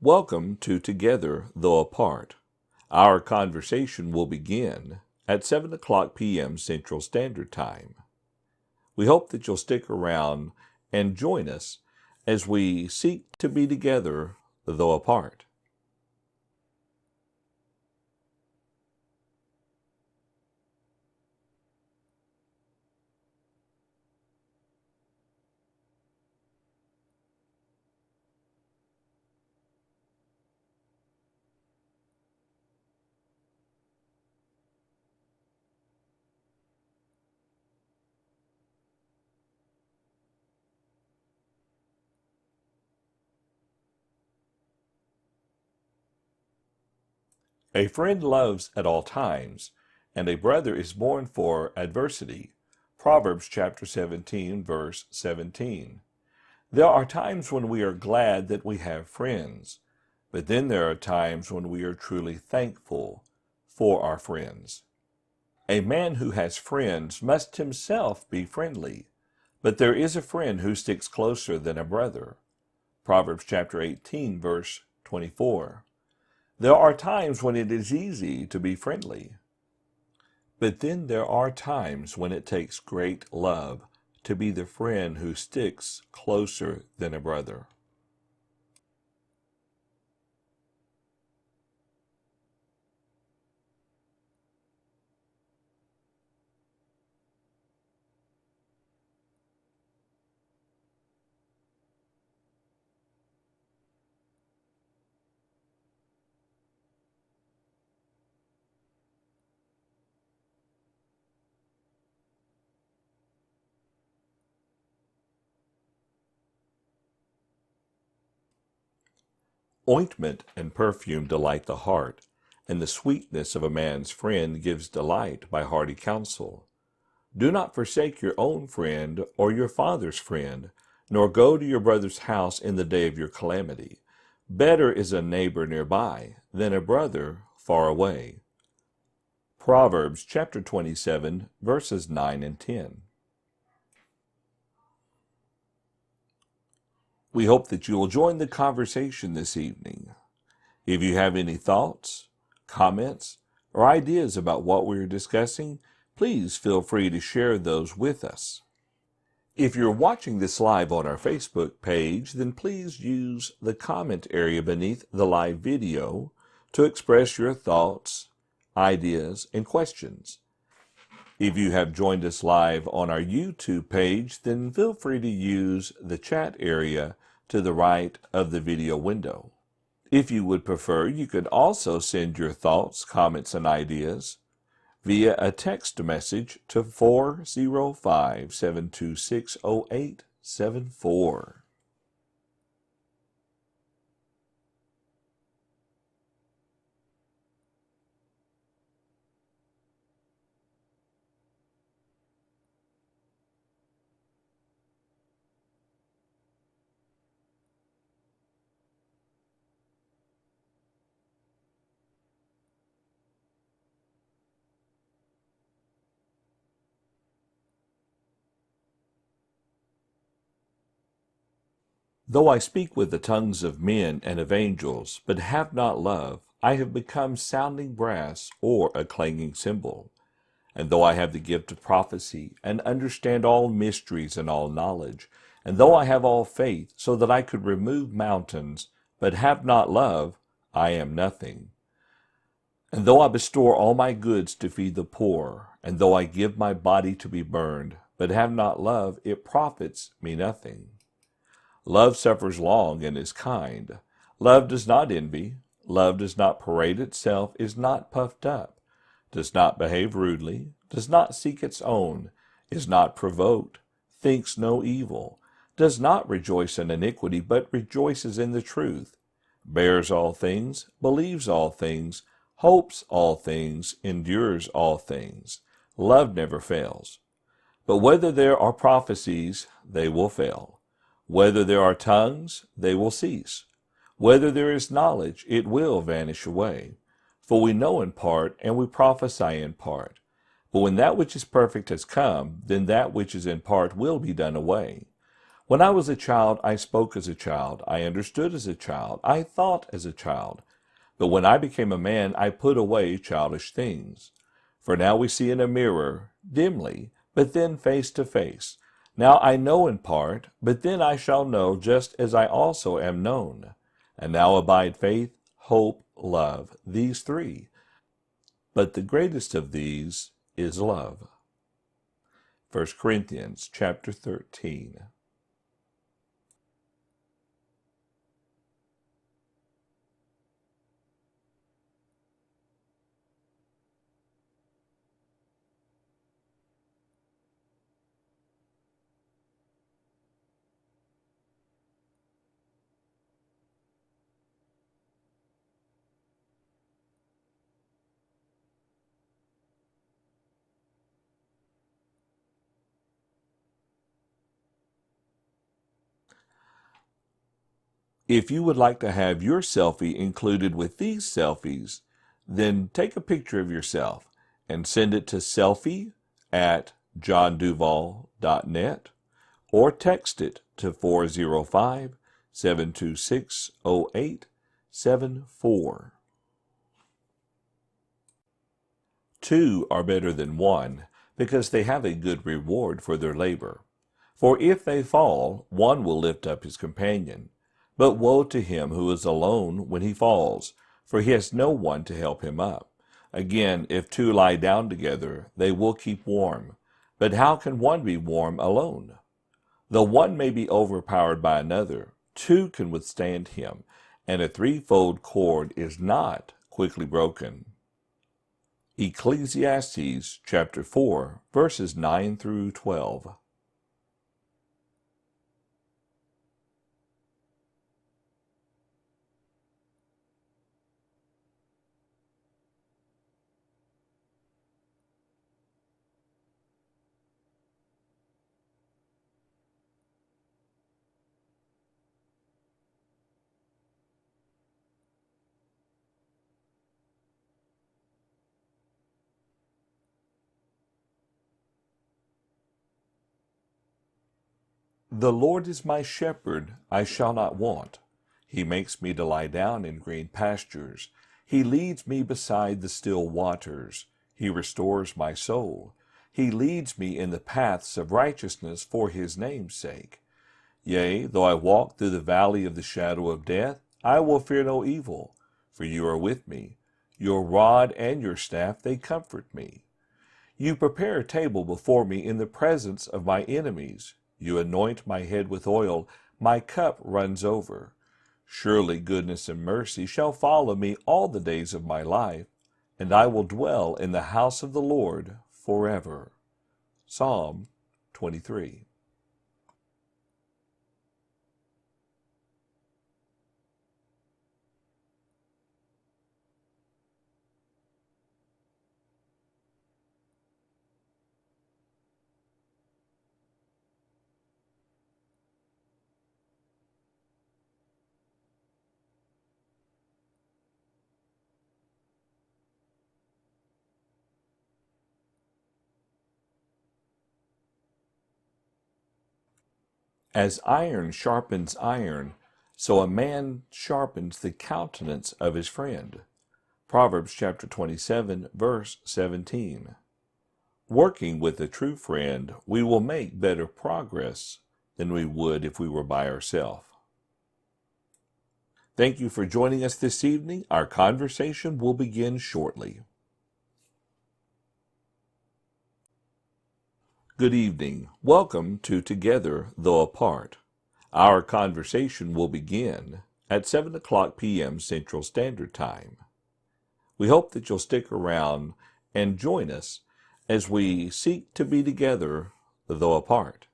Welcome to Together Though Apart. Our conversation will begin at 7 o'clock p.m. Central Standard Time. We hope that you'll stick around and join us as we seek to be together though apart. A friend loves at all times, and a brother is born for adversity. Proverbs chapter 17, verse 17. There are times when we are glad that we have friends, but then there are times when we are truly thankful for our friends. A man who has friends must himself be friendly, but there is a friend who sticks closer than a brother. Proverbs chapter 18, verse 24. There are times when it is easy to be friendly, but then there are times when it takes great love to be the friend who sticks closer than a brother. Ointment and perfume delight the heart, and the sweetness of a man's friend gives delight by hearty counsel. Do not forsake your own friend or your father's friend, nor go to your brother's house in the day of your calamity. Better is a neighbor nearby than a brother far away. Proverbs chapter 27, verses 9 and 10. We hope that you will join the conversation this evening. If you have any thoughts, comments, or ideas about what we are discussing, please feel free to share those with us. If you're watching this live on our Facebook page, then please use the comment area beneath the live video to express your thoughts, ideas, and questions. If you have joined us live on our YouTube page, then feel free to use the chat area to the right of the video window. If you would prefer, you could also send your thoughts, comments, and ideas via a text message to 405-726-0874. Though I speak with the tongues of men and of angels, but have not love, I have become sounding brass or a clanging cymbal. And though I have the gift of prophecy, and understand all mysteries and all knowledge, and though I have all faith, so that I could remove mountains, but have not love, I am nothing. And though I bestow all my goods to feed the poor, and though I give my body to be burned, but have not love, it profits me nothing. Love suffers long and is kind. Love does not envy. Love does not parade itself, is not puffed up, does not behave rudely, does not seek its own, is not provoked, thinks no evil, does not rejoice in iniquity, but rejoices in the truth, bears all things, believes all things, hopes all things, endures all things. Love never fails. But whether there are prophecies, they will fail. Whether there are tongues, they will cease. Whether there is knowledge, it will vanish away. For we know in part, and we prophesy in part. But when that which is perfect has come, then that which is in part will be done away. When I was a child, I spoke as a child, I understood as a child, I thought as a child. But when I became a man, I put away childish things. For now we see in a mirror, dimly, but then face to face. Now I know in part, but then I shall know just as I also am known. And now abide faith, hope, love, these three. But the greatest of these is love. 1 Corinthians chapter 13. If you would like to have your selfie included with these selfies, then take a picture of yourself and send it to selfie@johnduvall.net or text it to 405-726-0874. Two are better than one because they have a good reward for their labor. For if they fall, one will lift up his companion. But woe to him who is alone when he falls, for he has no one to help him up. Again, if two lie down together, they will keep warm. But how can one be warm alone? Though one may be overpowered by another, two can withstand him, and a threefold cord is not quickly broken. Ecclesiastes chapter 4, verses 9 through 12. The Lord is my shepherd, I shall not want. He makes me to lie down in green pastures. He leads me beside the still waters. He restores my soul. He leads me in the paths of righteousness for his name's sake. Yea, though I walk through the valley of the shadow of death, I will fear no evil, for you are with me. Your rod and your staff, they comfort me. You prepare a table before me in the presence of my enemies. You anoint my head with oil, my cup runs over. Surely goodness and mercy shall follow me all the days of my life, and I will dwell in the house of the Lord forever. Psalm 23. As iron sharpens iron, so a man sharpens the countenance of his friend. Proverbs chapter 27, verse 17. Working with a true friend, we will make better progress than we would if we were by ourselves. Thank you for joining us this evening. Our conversation will begin shortly. Good evening. Welcome to Together Though Apart. Our conversation will begin at 7 o'clock p.m. Central Standard Time. We hope that you'll stick around and join us as we seek to be together though apart.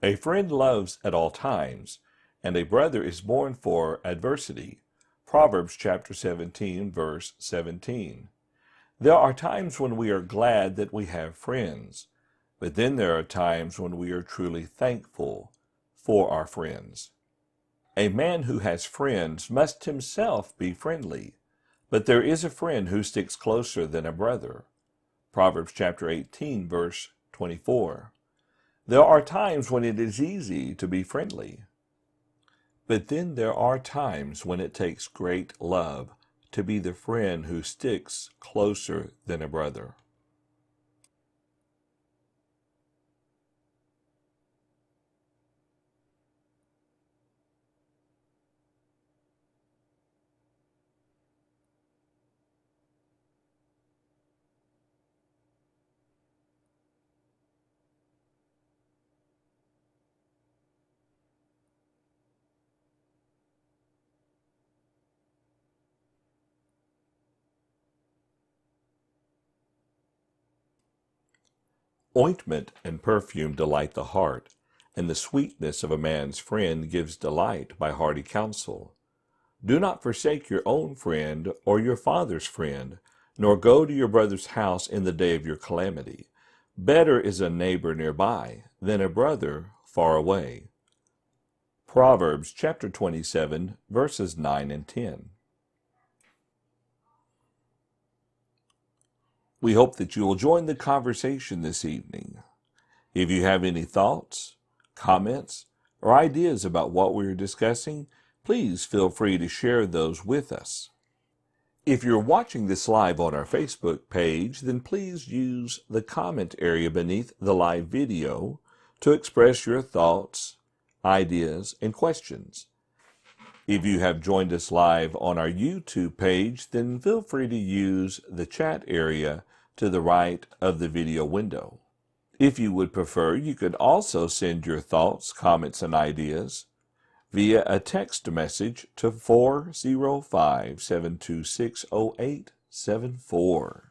A friend loves at all times, and a brother is born for adversity. Proverbs chapter 17, verse 17. There are times when we are glad that we have friends, but then there are times when we are truly thankful for our friends. A man who has friends must himself be friendly, but there is a friend who sticks closer than a brother. Proverbs chapter 18, verse 24. There are times when it is easy to be friendly, but then there are times when it takes great love to be the friend who sticks closer than a brother. Ointment and perfume delight the heart, and the sweetness of a man's friend gives delight by hearty counsel. Do not forsake your own friend or your father's friend, nor go to your brother's house in the day of your calamity. Better is a neighbor nearby than a brother far away. Proverbs chapter 27, verses 9 and 10. We hope that you will join the conversation this evening. If you have any thoughts, comments, or ideas about what we are discussing, please feel free to share those with us. If you're watching this live on our Facebook page, then please use the comment area beneath the live video to express your thoughts, ideas, and questions. If you have joined us live on our YouTube page, then feel free to use the chat area to the right of the video window. If you would prefer, you could also send your thoughts, comments, and ideas via a text message to 405-726-0874.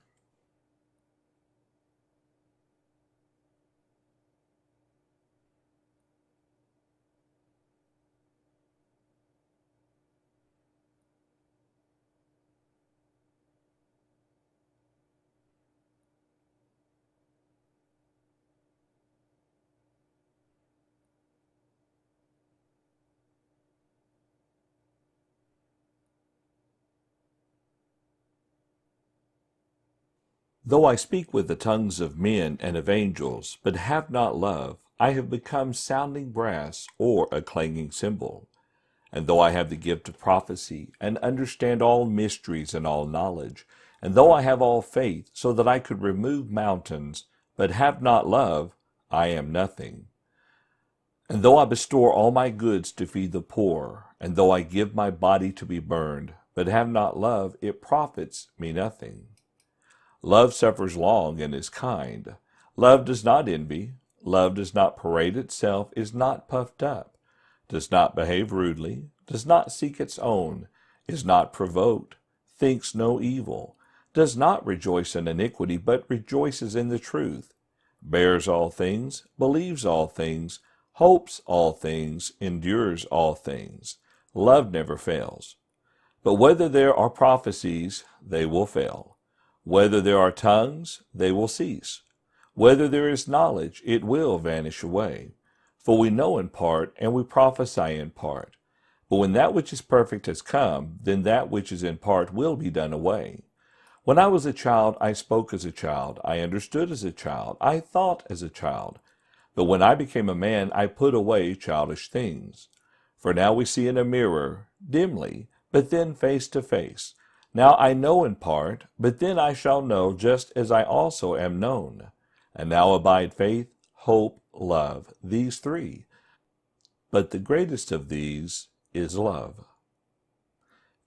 Though I speak with the tongues of men and of angels, but have not love, I have become sounding brass or a clanging cymbal. And though I have the gift of prophecy, and understand all mysteries and all knowledge, and though I have all faith, so that I could remove mountains, but have not love, I am nothing. And though I bestow all my goods to feed the poor, and though I give my body to be burned, but have not love, it profits me nothing. Love suffers long and is kind. Love does not envy. Love does not parade itself, is not puffed up, does not behave rudely, does not seek its own, is not provoked, thinks no evil, does not rejoice in iniquity, but rejoices in the truth, bears all things, believes all things, hopes all things, endures all things. Love never fails. But whether there are prophecies, they will fail. Whether there are tongues, they will cease. Whether there is knowledge, it will vanish away. For we know in part, and we prophesy in part. But when that which is perfect has come, then that which is in part will be done away. When I was a child, I spoke as a child, I understood as a child, I thought as a child. But when I became a man, I put away childish things. For now we see in a mirror, dimly, but then face to face. Now I know in part, but then I shall know just as I also am known. And now abide faith, hope, love, these three. But the greatest of these is love.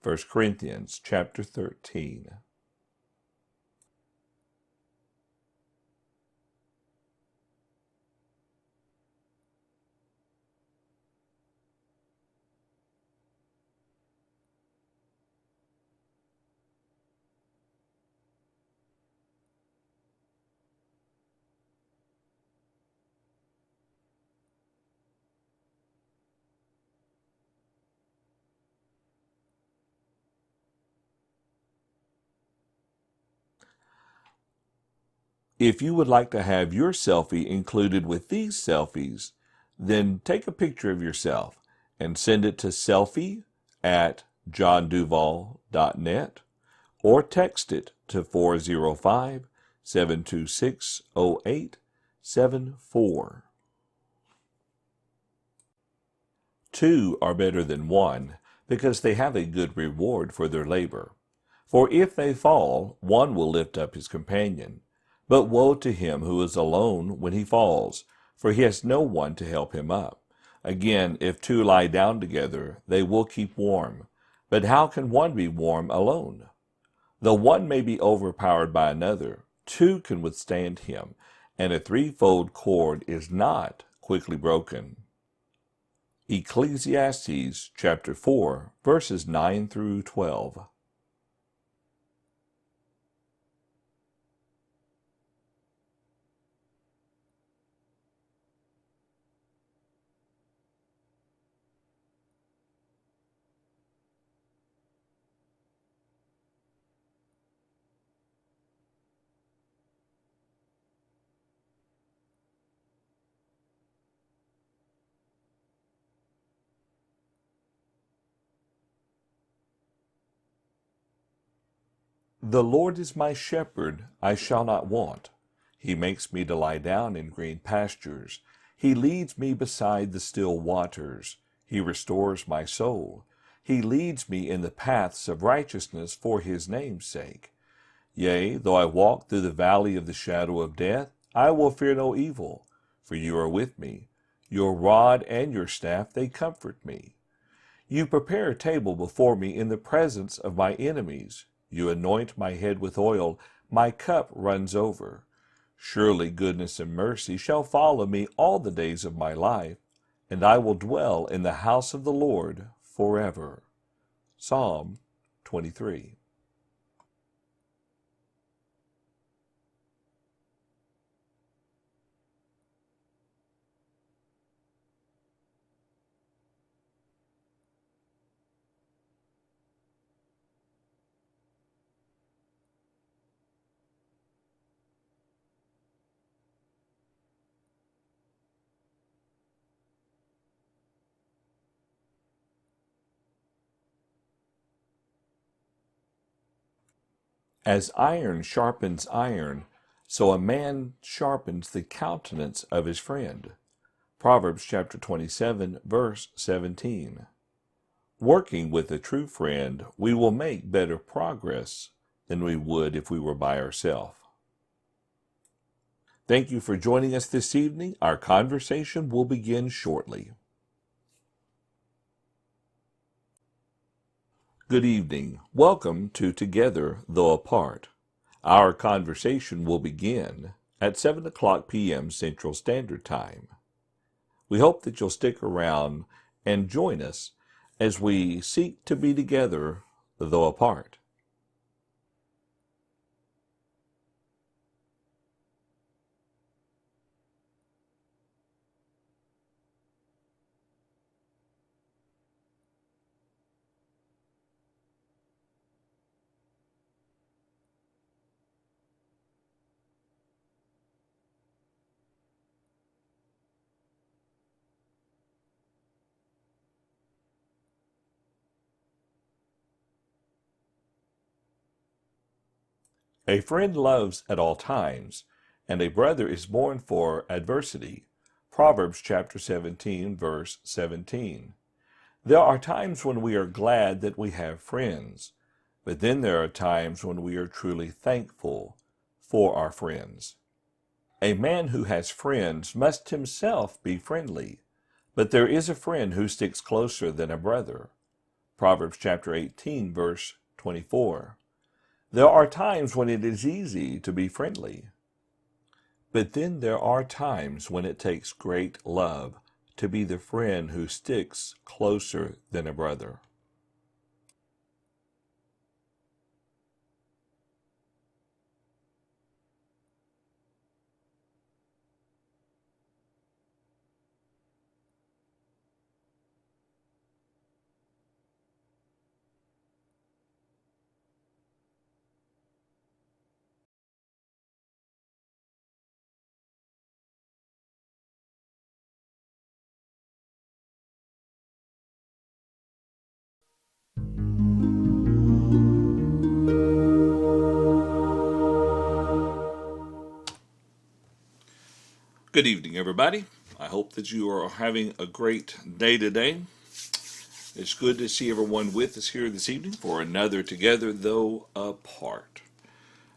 1 Corinthians chapter 13. If you would like to have your selfie included with these selfies, then take a picture of yourself and send it to selfie@johnduvall.net or text it to 405-726-0874. Two are better than one because they have a good reward for their labor. For if they fall, one will lift up his companion. But woe to him who is alone when he falls, for he has no one to help him up. Again, if two lie down together, they will keep warm. But how can one be warm alone? Though one may be overpowered by another, two can withstand him, and a threefold cord is not quickly broken. Ecclesiastes chapter 4, verses 9 through 12. The Lord is my shepherd, I shall not want. He makes me to lie down in green pastures. He leads me beside the still waters. He restores my soul. He leads me in the paths of righteousness for his name's sake. Yea, though I walk through the valley of the shadow of death, I will fear no evil, for you are with me. Your rod and your staff, they comfort me. You prepare a table before me in the presence of my enemies. You anoint my head with oil, my cup runs over. Surely goodness and mercy shall follow me all the days of my life, and I will dwell in the house of the Lord forever. Psalm 23. As iron sharpens iron, so a man sharpens the countenance of his friend. Proverbs chapter 27, verse 17. Working with a true friend, we will make better progress than we would if we were by ourselves. Thank you for joining us this evening. Our conversation will begin shortly. Good evening. Welcome to Together Though Apart. Our conversation will begin at 7 o'clock p.m. Central Standard Time. We hope that you'll stick around and join us as we seek to be together though apart. A friend loves at all times, and a brother is born for adversity. Proverbs chapter 17, verse 17. There are times when we are glad that we have friends, but then there are times when we are truly thankful for our friends. A man who has friends must himself be friendly, but there is a friend who sticks closer than a brother. Proverbs chapter 18, verse 24. There are times when it is easy to be friendly, but then there are times when it takes great love to be the friend who sticks closer than a brother. Good evening, everybody. I hope that you are having a great day today. It's good to see everyone with us here this evening for another Together Though Apart.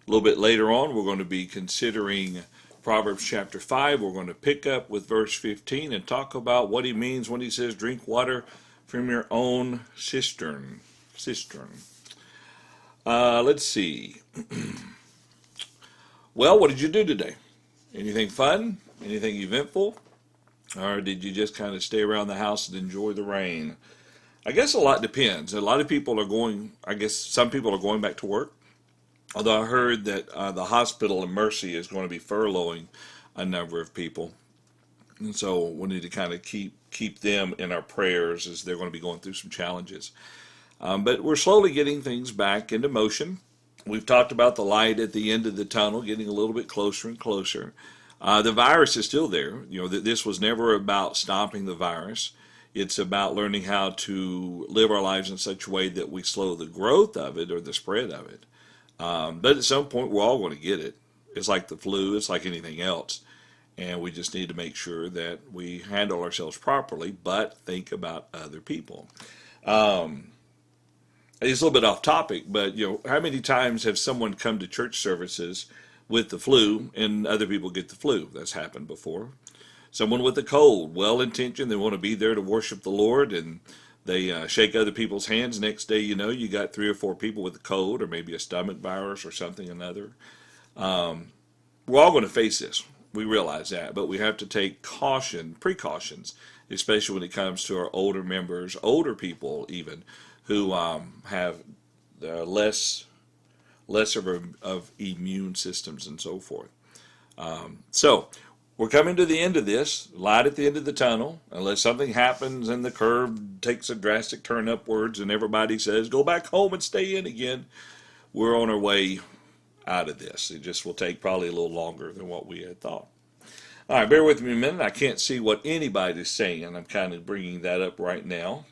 A little bit later on, we're going to be considering Proverbs chapter 5. We're going to pick up with verse 15 and talk about what he means when he says, drink water from your own cistern. Let's see. Well, what did you do today? Anything fun? Anything eventful? Or did you just kind of stay around the house and enjoy the rain? I guess a lot depends. A lot of people are going, I guess some people are going back to work. Although I heard that the hospital in Mercy is going to be furloughing a number of people. And so we need to kind of keep them in our prayers as they're going to be going through some challenges. But we're slowly getting things back into motion. We've talked about the light at the end of the tunnel getting a little bit closer and closer. The virus is still there. You know, this was never about stopping the virus. It's about learning how to live our lives in such a way that we slow the growth of it or the spread of it. But at some point, we're all going to get it. It's like the flu. It's like anything else. And we just need to make sure that we handle ourselves properly, but think about other people. It's a little bit off topic, but how many times have someone come to church services with the flu and other people get the flu? That's happened before. Someone with a cold, well-intentioned, they want to be there to worship the Lord, and they shake other people's hands. Next day, you got 3 or 4 people with a cold or maybe a stomach virus or something or another. We're all going to face this. We realize that, but we have to take precautions, especially when it comes to our older members, older people even, who have less of immune systems and so forth. So we're coming to the end of this, light at the end of the tunnel, unless something happens and the curve takes a drastic turn upwards and everybody says, go back home and stay in again. We're on our way out of this. It just will take probably a little longer than what we had thought. All right, bear with me a minute. I can't see what anybody's saying. I'm kind of bringing that up right now.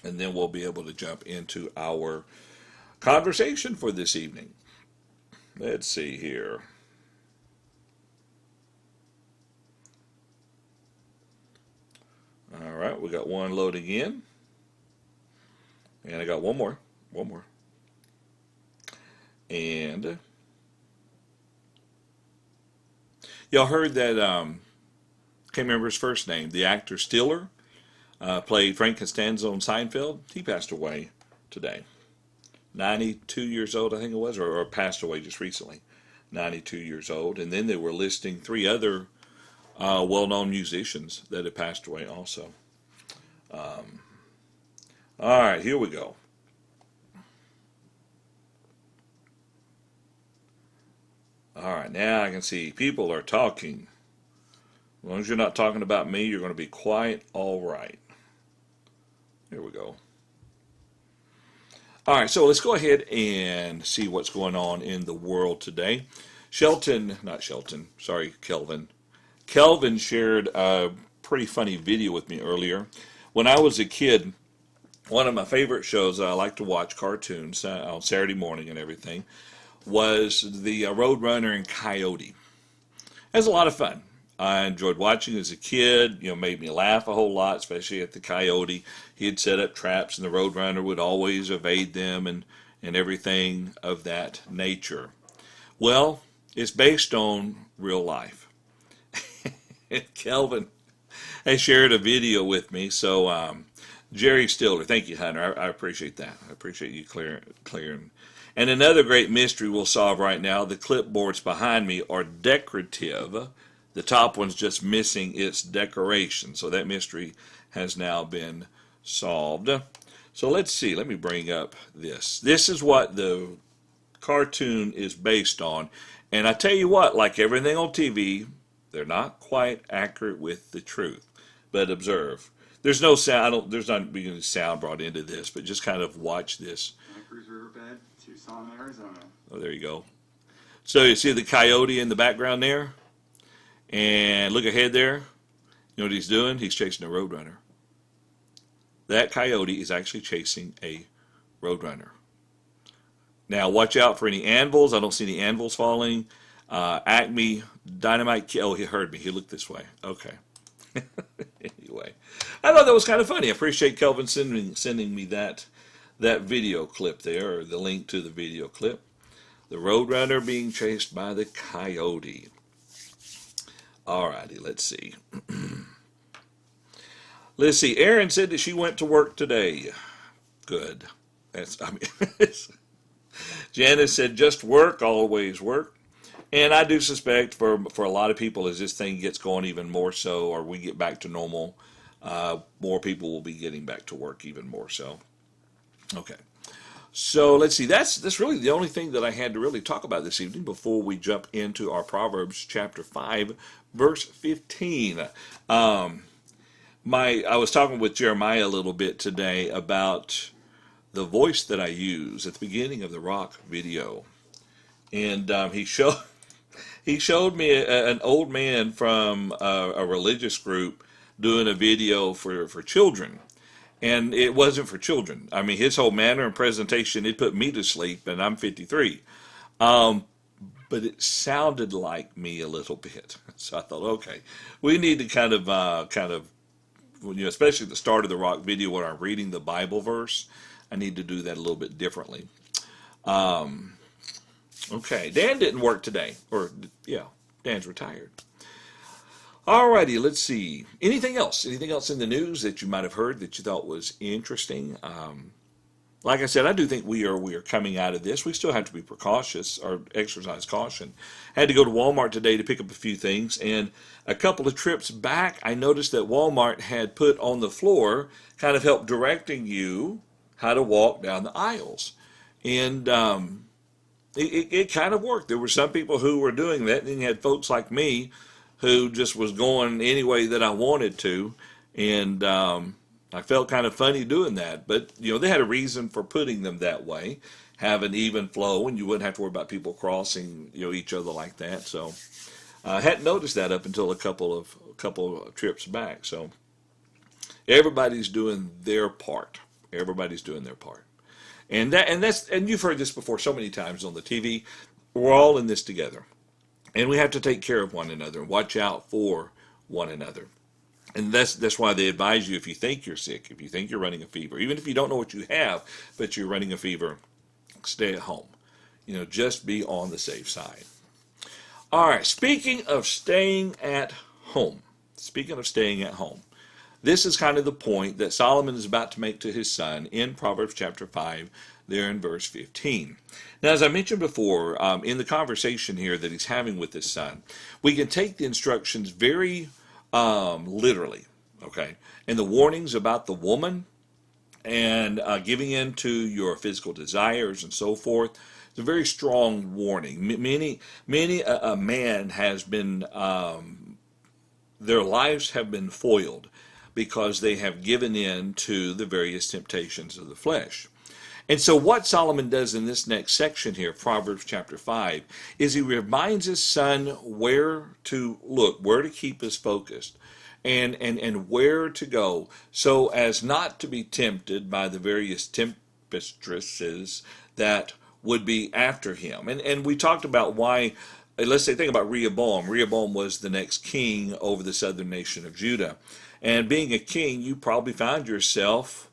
And then we'll be able to jump into our conversation for this evening. Let's see here. All right, we got one loading in. And I got one more. And y'all heard that, can't remember his first name, the actor Stiller. Played Frank Costanza on Seinfeld. He passed away today. 92 years old, I think it was, or passed away just recently. 92 years old. And then they were listing 3 other well-known musicians that had passed away also. All right, here we go. All right, now I can see people are talking. As long as you're not talking about me, you're going to be quite all right. Here we go. All right, so let's go ahead and see what's going on in the world today. Kelvin shared a pretty funny video with me earlier. When I was a kid, one of my favorite shows that I like to watch, cartoons on Saturday morning and everything, was the Roadrunner and Coyote. It was a lot of fun. I enjoyed watching as a kid. Made me laugh a whole lot, especially at the Coyote. He'd set up traps and the Roadrunner would always evade them and everything of that nature. Well, it's based on real life. Kelvin has shared a video with me. So Jerry Stiller, thank you, Hunter. I appreciate that. I appreciate you clearing. And another great mystery we'll solve right now. The clipboards behind me are decorative. The top one's just missing its decoration. So that mystery has now been solved. So let's see. Let me bring up this. This is what the cartoon is based on. And I tell you what, like everything on TV, they're not quite accurate with the truth. But observe. There's no sound. There's not being any sound brought into this, but just kind of watch this. Cruz Riverbed, Tucson, Arizona. Oh, there you go. So you see the coyote in the background there? And look ahead there. You know what he's doing? He's chasing a roadrunner. That coyote is actually chasing a roadrunner. Now watch out for any anvils. I don't see any anvils falling. Acme Dynamite. Oh, he heard me. He looked this way. Okay. Anyway, I thought that was kind of funny. I appreciate Kelvin sending me that video clip there, or the link to the video clip. The Roadrunner being chased by the coyote. Alrighty, let's see. Let's see. Erin said that she went to work today. Good. Janice said just work, always work. And I do suspect for a lot of people, as this thing gets going even more so, or we get back to normal, more people will be getting back to work even more so. Okay. So let's see. That's really the only thing that I had to really talk about this evening before we jump into our Proverbs chapter 5, verse 15. I was talking with Jeremiah a little bit today about the voice that I use at the beginning of the rock video, and he showed me an old man from a religious group doing a video for children. And it wasn't for children. I mean, his whole manner and presentation, it put me to sleep, and I'm 53. But it sounded like me a little bit. So I thought, okay, we need to kind of, especially at the start of the rock video when I'm reading the Bible verse, I need to do that a little bit differently. Okay, Dan didn't work today. Dan's retired. Alrighty, let's see. Anything else? Anything else in the news that you might have heard that you thought was interesting? Like I said, I do think we are coming out of this. We still have to be precautious or exercise caution. I had to go to Walmart today to pick up a few things, and a couple of trips back, I noticed that Walmart had put on the floor kind of help directing you how to walk down the aisles, and it kind of worked. There were some people who were doing that, and then you had folks like me who just was going any way that I wanted to, and I felt kind of funny doing that. But they had a reason for putting them that way, have an even flow, and you wouldn't have to worry about people crossing each other like that. So I hadn't noticed that up until a couple of trips back. So everybody's doing their part. Everybody's doing their part, and you've heard this before so many times on the TV. We're all in this together. And we have to take care of one another and watch out for one another. And that's why they advise you, if you think you're sick, if you think you're running a fever, even if you don't know what you have, but you're running a fever, stay at home. Just be on the safe side. All right, speaking of staying at home, this is kind of the point that Solomon is about to make to his son in Proverbs chapter 5, there in verse 15. Now, as I mentioned before, in the conversation here that he's having with his son, we can take the instructions very literally, okay? And the warnings about the woman and giving in to your physical desires and so forth, it's a very strong warning. Many a man has been, their lives have been foiled because they have given in to the various temptations of the flesh. And so what Solomon does in this next section here, Proverbs chapter 5, is he reminds his son where to look, where to keep his focus, and where to go, so as not to be tempted by the various tempestresses that would be after him. And we talked about why, let's say, think about Rehoboam. Rehoboam was the next king over the southern nation of Judah. And being a king, you probably found yourself,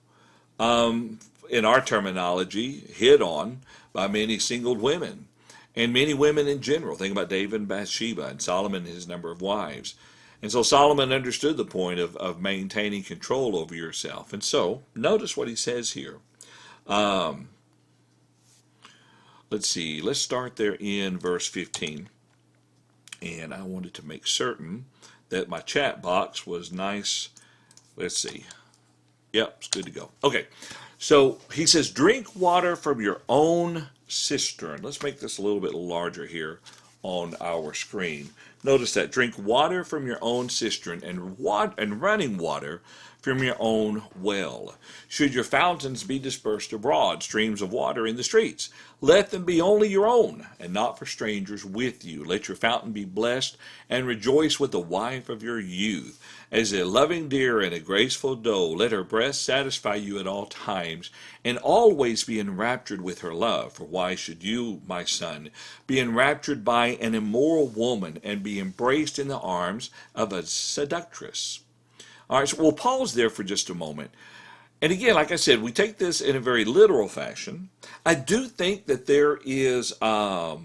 in our terminology, hit on by many single women, and many women in general. Think about David and Bathsheba, and Solomon and his number of wives. And so Solomon understood the point of maintaining control over yourself. And so, notice what he says here. Let's see, let's start there in verse 15. And I wanted to make certain that my chat box was nice. Let's see. Yep, it's good to go. Okay, so he says, drink water from your own cistern. Let's make this a little bit larger here on our screen. Notice that. Drink water from your own cistern and running water from your own well. Should your fountains be dispersed abroad, streams of water in the streets, let them be only your own, and not for strangers with you. Let your fountain be blessed, and rejoice with the wife of your youth. As a loving deer and a graceful doe, let her breast satisfy you at all times, and always be enraptured with her love. For why should you, my son, be enraptured by an immoral woman, and be embraced in the arms of a seductress? All right, so we'll pause there for just a moment. And again, like I said, we take this in a very literal fashion. I do think that there is a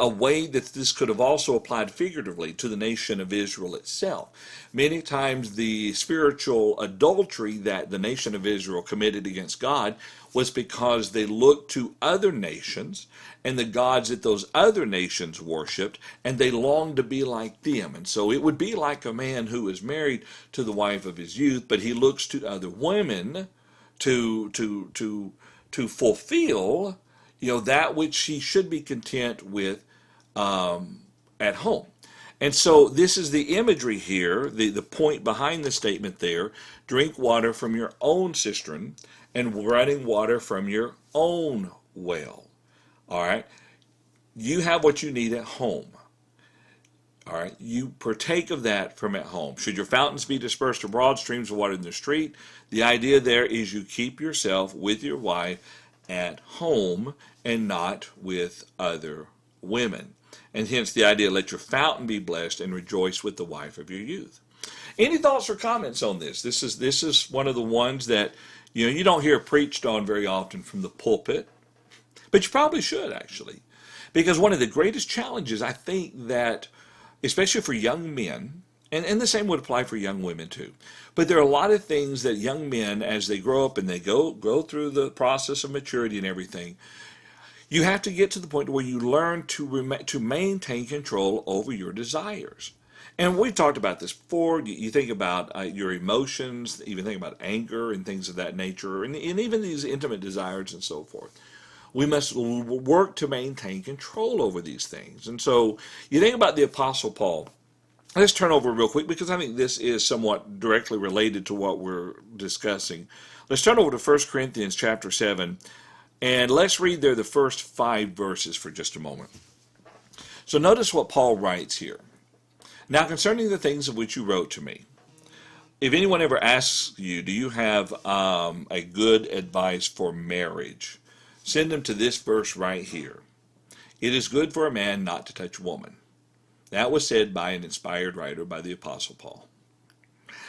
way that this could have also applied figuratively to the nation of Israel itself. Many times the spiritual adultery that the nation of Israel committed against God was because they looked to other nations and the gods that those other nations worshipped, and they longed to be like them. And so it would be like a man who is married to the wife of his youth, but he looks to other women to fulfill, that which he should be content with at home. And so this is the imagery here, the point behind the statement there: drink water from your own cistern and running water from your own well. All right. You have what you need at home. All right. You partake of that from at home. Should your fountains be dispersed abroad, streams of water in the street, the idea there is you keep yourself with your wife at home and not with other women. And hence the idea, let your fountain be blessed and rejoice with the wife of your youth. Any thoughts or comments on this? This is one of the ones that you don't hear preached on very often from the pulpit, but you probably should, actually. Because one of the greatest challenges, I think, that, especially for young men, and the same would apply for young women too, but there are a lot of things that young men, as they grow up and they go through the process of maturity and everything, you have to get to the point where you learn to maintain control over your desires. And we've talked about this before. You think about your emotions, even think about anger and things of that nature, and even these intimate desires and so forth. We must work to maintain control over these things. And so you think about the Apostle Paul. Let's turn over real quick because I think this is somewhat directly related to what we're discussing. Let's turn over to 1 Corinthians chapter 7, and let's read there the first 5 verses for just a moment. So notice what Paul writes here. Now concerning the things of which you wrote to me, if anyone ever asks you, do you have a good advice for marriage? Send them to this verse right here. It is good for a man not to touch a woman. That was said by an inspired writer, by the Apostle Paul.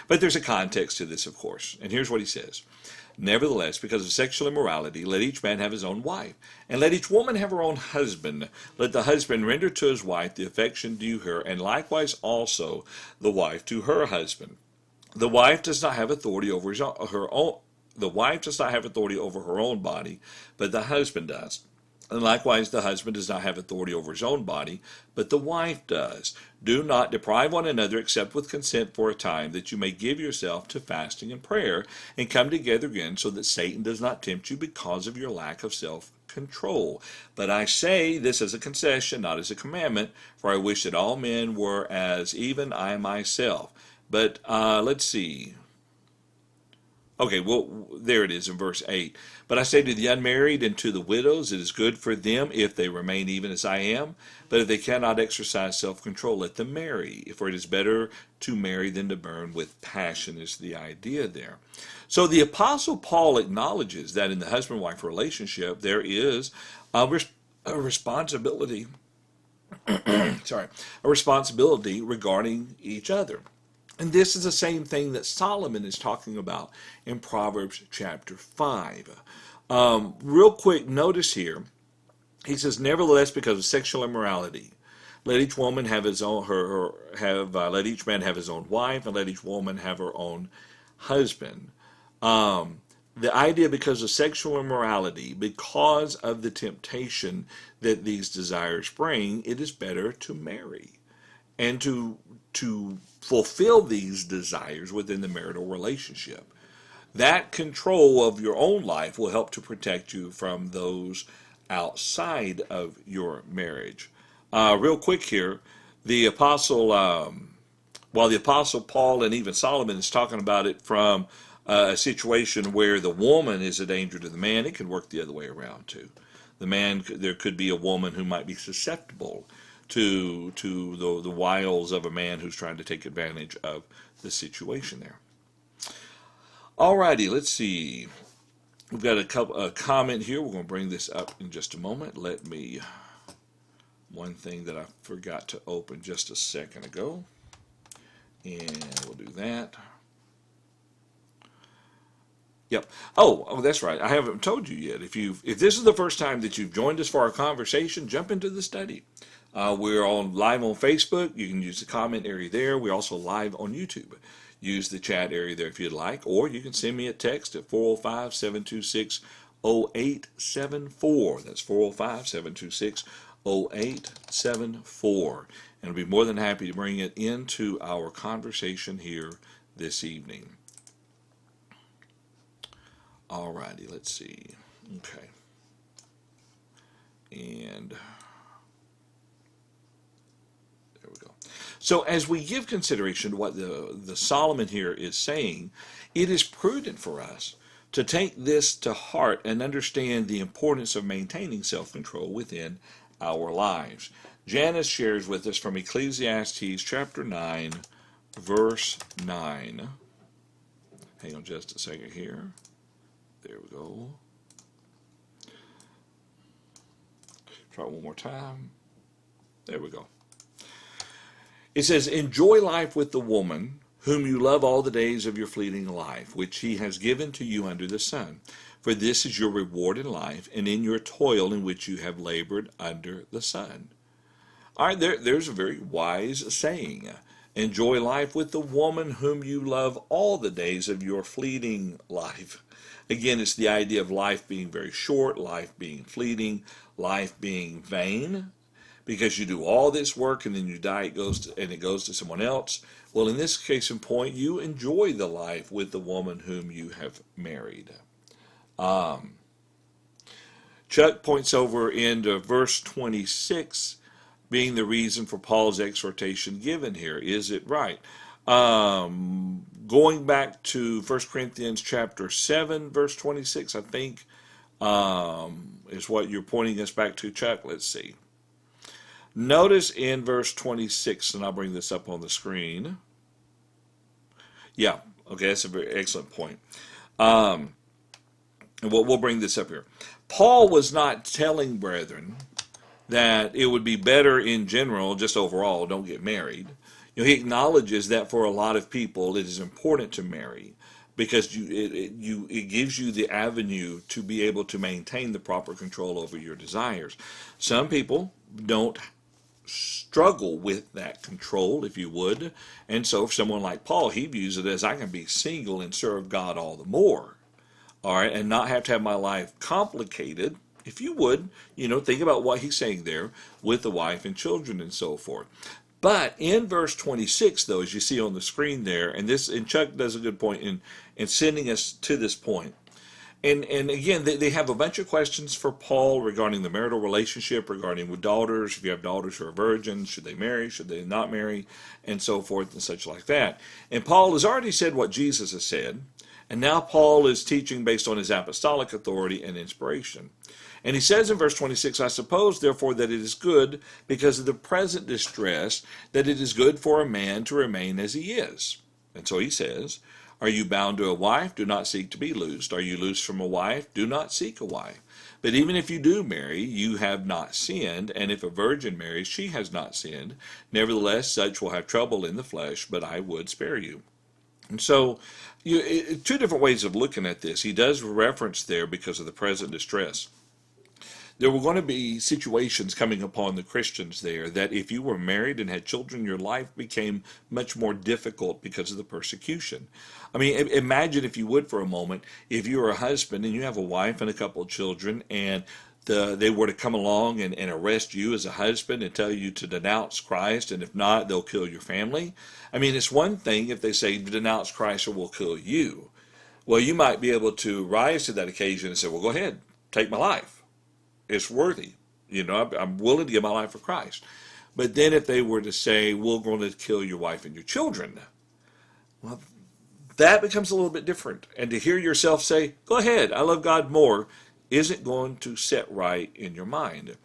But there's a context to this, of course. And here's what he says. Nevertheless, because of sexual immorality, let each man have his own wife, and let each woman have her own husband. Let the husband render to his wife the affection due her, and likewise also the wife to her husband. The wife does not have authority over her own. The wife does not have authority over her own body, but the husband does. And likewise, the husband does not have authority over his own body, but the wife does. Do not deprive one another except with consent for a time, that you may give yourself to fasting and prayer, and come together again, so that Satan does not tempt you because of your lack of self-control. But I say this as a concession, not as a commandment, for I wish that all men were as even I myself. But let's see. Okay, well, there it is in verse 8. But I say to the unmarried and to the widows, it is good for them if they remain even as I am. But if they cannot exercise self-control, let them marry. For it is better to marry than to burn with passion, is the idea there. So the Apostle Paul acknowledges that in the husband-wife relationship, there is a responsibility, a responsibility regarding each other. And this is the same thing that Solomon is talking about in Proverbs chapter 5. Real quick, notice here, he says, nevertheless, because of sexual immorality, let each woman have his own, let each man have his own wife, and let each woman have her own husband. The idea, because of sexual immorality, because of the temptation that these desires bring, it is better to marry and to fulfill these desires within the marital relationship. That control of your own life will help to protect you from those outside of your marriage. Real quick here, the Apostle While the Apostle Paul and even Solomon is talking about it from a situation where the woman is a danger to the man, it can work the other way around too. The man, there could be a woman who might be susceptible to the wiles of a man who's trying to take advantage of the situation there. Alrighty, let's see. We've got a comment here. We're going to bring this up in just a moment. One thing that I forgot to open just a second ago, and we'll do that. Yep. Oh, that's right. I haven't told you yet. If this is the first time that you've joined us for our conversation, jump into the study. We're live on Facebook. You can use the comment area there. We're also live on YouTube. Use the chat area there if you'd like, or you can send me a text at 405-726-0874. That's 405-726-0874. And I'll be more than happy to bring it into our conversation here this evening. Alrighty, let's see. Okay. And there we go. So as we give consideration to what the Solomon here is saying, it is prudent for us to take this to heart and understand the importance of maintaining self-control within our lives. Janice shares with us from Ecclesiastes chapter 9, verse 9. Hang on just a second here. There we go. Try it one more time. There we go. It says, enjoy life with the woman whom you love all the days of your fleeting life, which he has given to you under the sun. For this is your reward in life, and in your toil in which you have labored under the sun. All right, there's a very wise saying. Enjoy life with the woman whom you love all the days of your fleeting life. Again, it's the idea of life being very short, life being fleeting, life being vain, because you do all this work and then you die, it goes to someone else. Well, in this case in point, you enjoy the life with the woman whom you have married. Chuck points over into verse 26 being the reason for Paul's exhortation given here. Is it right? Going back to 1 Corinthians chapter 7, verse 26, I think, is what you're pointing us back to, Chuck. Let's see. Notice in verse 26, and I'll bring this up on the screen. Yeah, okay, that's a very excellent point. And we'll bring this up here. Paul was not telling brethren that it would be better in general, just overall, don't get married. He acknowledges that for a lot of people it is important to marry because it gives you the avenue to be able to maintain the proper control over your desires. Some people don't struggle with that control, if you would, and so for someone like Paul, he views it as I can be single and serve God all the more, all right, and not have to have my life complicated. If you would, think about what he's saying there with the wife and children and so forth. But in verse 26, though, as you see on the screen there, and Chuck does a good point in sending us to this point. And again, they have a bunch of questions for Paul regarding the marital relationship, regarding with daughters. If you have daughters who are virgins, should they marry? Should they not marry? And so forth and such like that. And Paul has already said what Jesus has said. And now Paul is teaching based on his apostolic authority and inspiration. And he says in verse 26, I suppose, therefore, that it is good, because of the present distress, that it is good for a man to remain as he is. And so he says, are you bound to a wife? Do not seek to be loosed. Are you loosed from a wife? Do not seek a wife. But even if you do marry, you have not sinned, and if a virgin marries, she has not sinned. Nevertheless, such will have trouble in the flesh, but I would spare you. And so, two different ways of looking at this. He does reference there because of the present distress. There were going to be situations coming upon the Christians there that if you were married and had children, your life became much more difficult because of the persecution. I mean, imagine if you would for a moment, if you were a husband and you have a wife and a couple of children and they were to come along and arrest you as a husband and tell you to denounce Christ, and if not, they'll kill your family. I mean, it's one thing if they say, denounce Christ or we'll kill you. Well, you might be able to rise to that occasion and say, well, go ahead, take my life. It's worthy. I'm willing to give my life for Christ. But then if they were to say, we're going to kill your wife and your children, well, that becomes a little bit different. And to hear yourself say, go ahead, I love God more, isn't going to set right in your mind.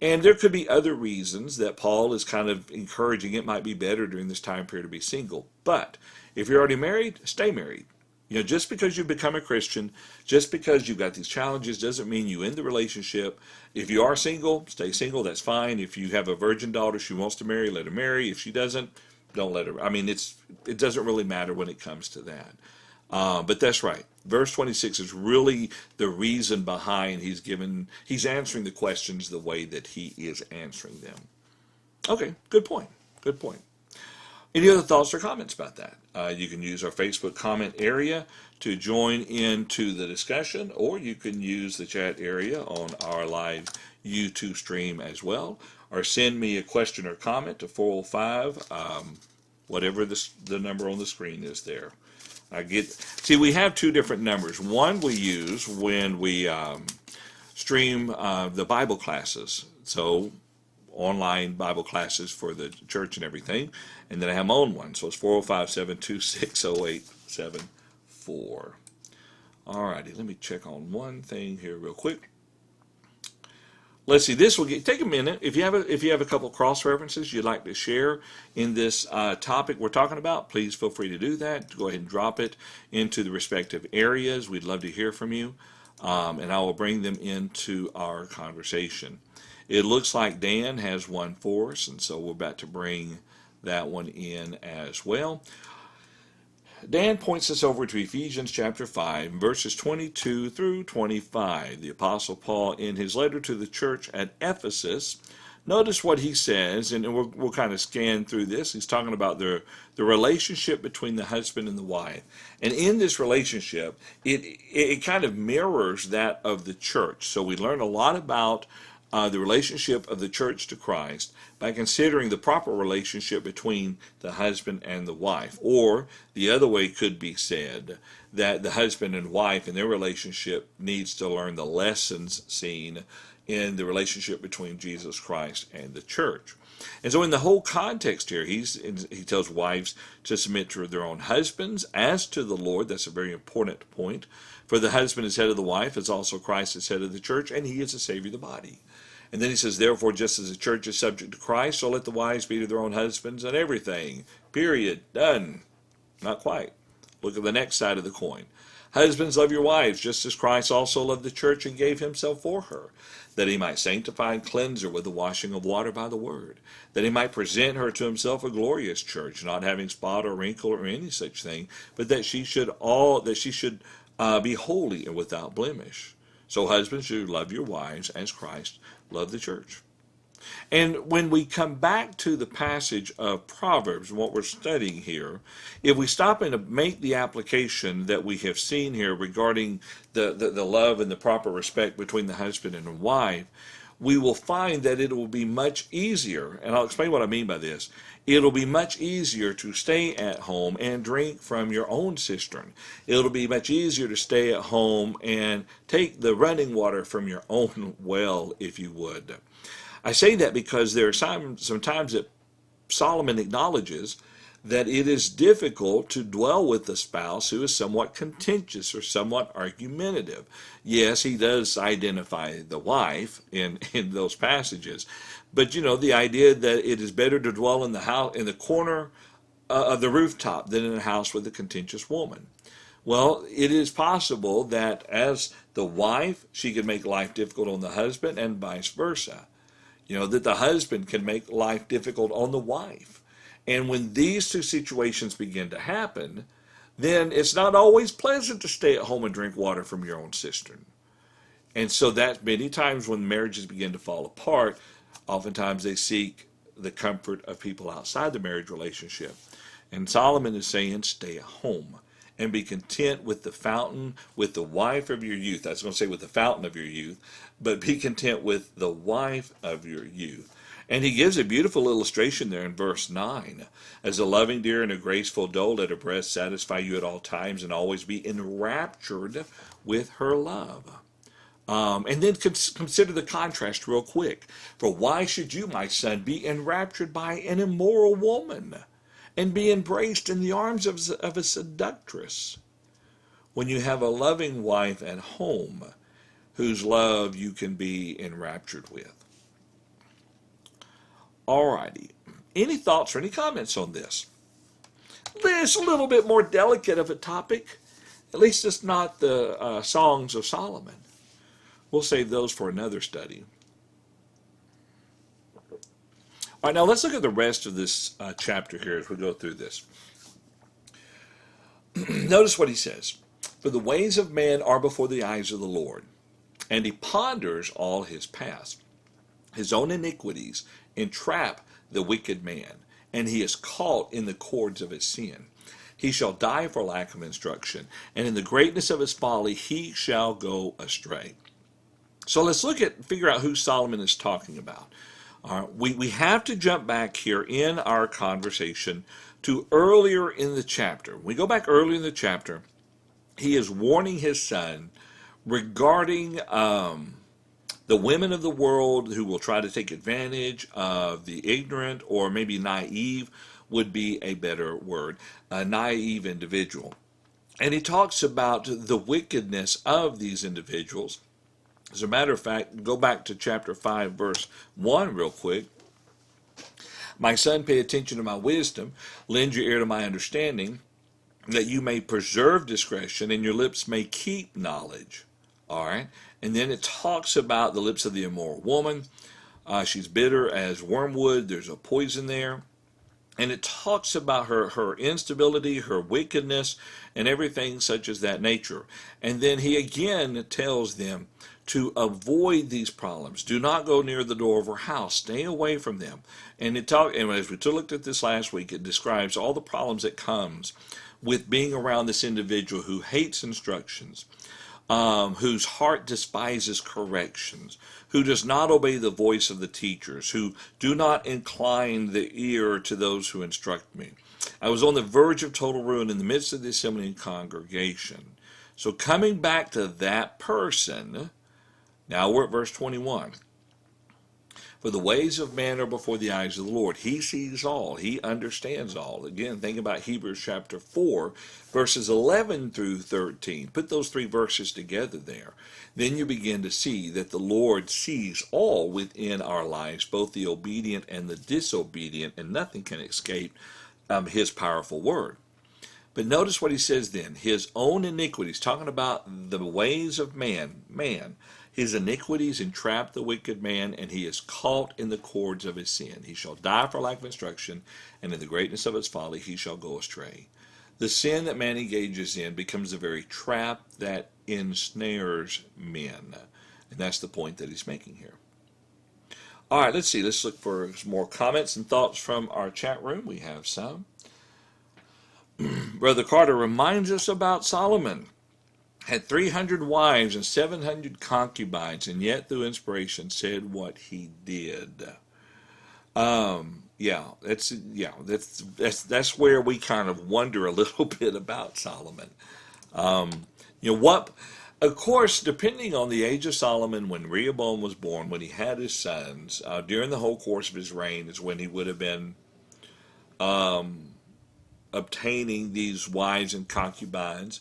And there could be other reasons that Paul is kind of encouraging it might be better during this time period to be single. But if you're already married, stay married. Just because you've become a Christian, just because you've got these challenges doesn't mean you end the relationship. If you are single, stay single, that's fine. If you have a virgin daughter she wants to marry, let her marry. If she doesn't, don't let her. I mean, it doesn't really matter when it comes to that. But that's right. Verse 26 is really the reason behind he's answering the questions the way that he is answering them. Okay, good point. Good point. Any other thoughts or comments about that? You can use our Facebook comment area to join into the discussion, or you can use the chat area on our live YouTube stream as well, or send me a question or comment to 405, whatever the number on the screen is there. See, we have two different numbers. One we use when we stream the Bible classes. So online Bible classes for the church and everything. And then I have my own one. So it's 405-726-0874. All righty, let me check on one thing here real quick. Let's see, this will take a minute. If you have a couple cross references you'd like to share in this topic we're talking about, please feel free to do that. Go ahead and drop it into the respective areas. We'd love to hear from you, and I will bring them into our conversation. It looks like Dan has one for us, and so we're about to bring that one in as well. Dan points us over to Ephesians chapter 5, verses 22 through 25. The Apostle Paul, in his letter to the church at Ephesus, notice what he says, and we'll kind of scan through this. He's talking about the relationship between the husband and the wife. And in this relationship, it kind of mirrors that of the church. So we learn a lot about the relationship of the church to Christ by considering the proper relationship between the husband and the wife. Or the other way could be said that the husband and wife in their relationship needs to learn the lessons seen in the relationship between Jesus Christ and the church. And so in the whole context here, he tells wives to submit to their own husbands as to the Lord. That's a very important point. For the husband is head of the wife, as also Christ is head of the church, and he is the Savior of the body. And then he says, therefore, just as the church is subject to Christ, so let the wives be to their own husbands and everything. Period. Done. Not quite. Look at the next side of the coin. Husbands, love your wives, just as Christ also loved the church and gave himself for her, that he might sanctify and cleanse her with the washing of water by the word, that he might present her to himself a glorious church, not having spot or wrinkle or any such thing, but that she should be holy and without blemish. So husbands should love your wives as Christ loved the church. And when we come back to the passage of Proverbs, what we're studying here, if we stop and make the application that we have seen here regarding the love and the proper respect between the husband and the wife, we will find that it will be much easier, and I'll explain what I mean by this. It'll be much easier to stay at home and drink from your own cistern. It'll be much easier to stay at home and take the running water from your own well, if you would. I say that because there are some times that Solomon acknowledges that it is difficult to dwell with a spouse who is somewhat contentious or somewhat argumentative. Yes, he does identify the wife in those passages, but the idea that it is better to dwell in the house in the corner of the rooftop than in a house with a contentious woman. Well, it is possible that as the wife, she can make life difficult on the husband, and vice versa. That the husband can make life difficult on the wife. And when these two situations begin to happen, then it's not always pleasant to stay at home and drink water from your own cistern. And so that many times when marriages begin to fall apart, oftentimes they seek the comfort of people outside the marriage relationship. And Solomon is saying, stay at home and be content with the fountain, with the wife of your youth. I was going to say with the fountain of your youth, but be content with the wife of your youth. And he gives a beautiful illustration there in verse 9. As a loving deer and a graceful doe, let her breast satisfy you at all times and always be enraptured with her love. And then consider the contrast real quick. For why should you, my son, be enraptured by an immoral woman and be embraced in the arms of a seductress when you have a loving wife at home whose love you can be enraptured with? Alrighty. Any thoughts or any comments on this? This a little bit more delicate of a topic. At least it's not the Songs of Solomon. We'll save those for another study. All right, now let's look at the rest of this chapter here as we go through this. Notice what he says. For the ways of man are before the eyes of the Lord, and he ponders all his paths. His own iniquities entrap the wicked man, and he is caught in the cords of his sin. He shall die for lack of instruction, and in the greatness of his folly he shall go astray. So let's figure out who Solomon is talking about. All right, we have to jump back here in our conversation to earlier in the chapter. We go back earlier in the chapter. He is warning his son regarding the women of the world who will try to take advantage of the ignorant, or maybe naive would be a better word, a naive individual. And he talks about the wickedness of these individuals. As a matter of fact, go back to chapter 5, verse 1 real quick. My son, pay attention to my wisdom, lend your ear to my understanding, that you may preserve discretion and your lips may keep knowledge. All right. And then it talks about the lips of the immoral woman. She's bitter as wormwood. There's a poison there. And it talks about her instability, her wickedness, and everything such as that nature. And then he again tells them to avoid these problems. Do not go near the door of her house. Stay away from them. And as we looked at this last week, it describes all the problems that comes with being around this individual who hates instructions, whose heart despises corrections, who does not obey the voice of the teachers, who do not incline the ear to those who instruct me. I was on the verge of total ruin in the midst of the assembly and congregation. So coming back to that person, now we're at verse 21. For the ways of man are before the eyes of the Lord. He sees all. He understands all. Again, think about Hebrews chapter 4, verses 11 through 13. Put those three verses together there. Then you begin to see that the Lord sees all within our lives, both the obedient and the disobedient, and nothing can escape his powerful word. But notice what he says then. His own iniquities, talking about the ways of man. His iniquities entrap the wicked man, and he is caught in the cords of his sin. He shall die for lack of instruction, and in the greatness of his folly he shall go astray. The sin that man engages in becomes the very trap that ensnares men. And that's the point that he's making here. All right, let's see. Let's look for some more comments and thoughts from our chat room. We have some. Brother Carter reminds us about Solomon. Had 300 wives and 700 concubines, and yet through inspiration said what he did. That's where we kind of wonder a little bit about Solomon. Of course, depending on the age of Solomon, when Rehoboam was born, when he had his sons, during the whole course of his reign is when he would have been obtaining these wives and concubines.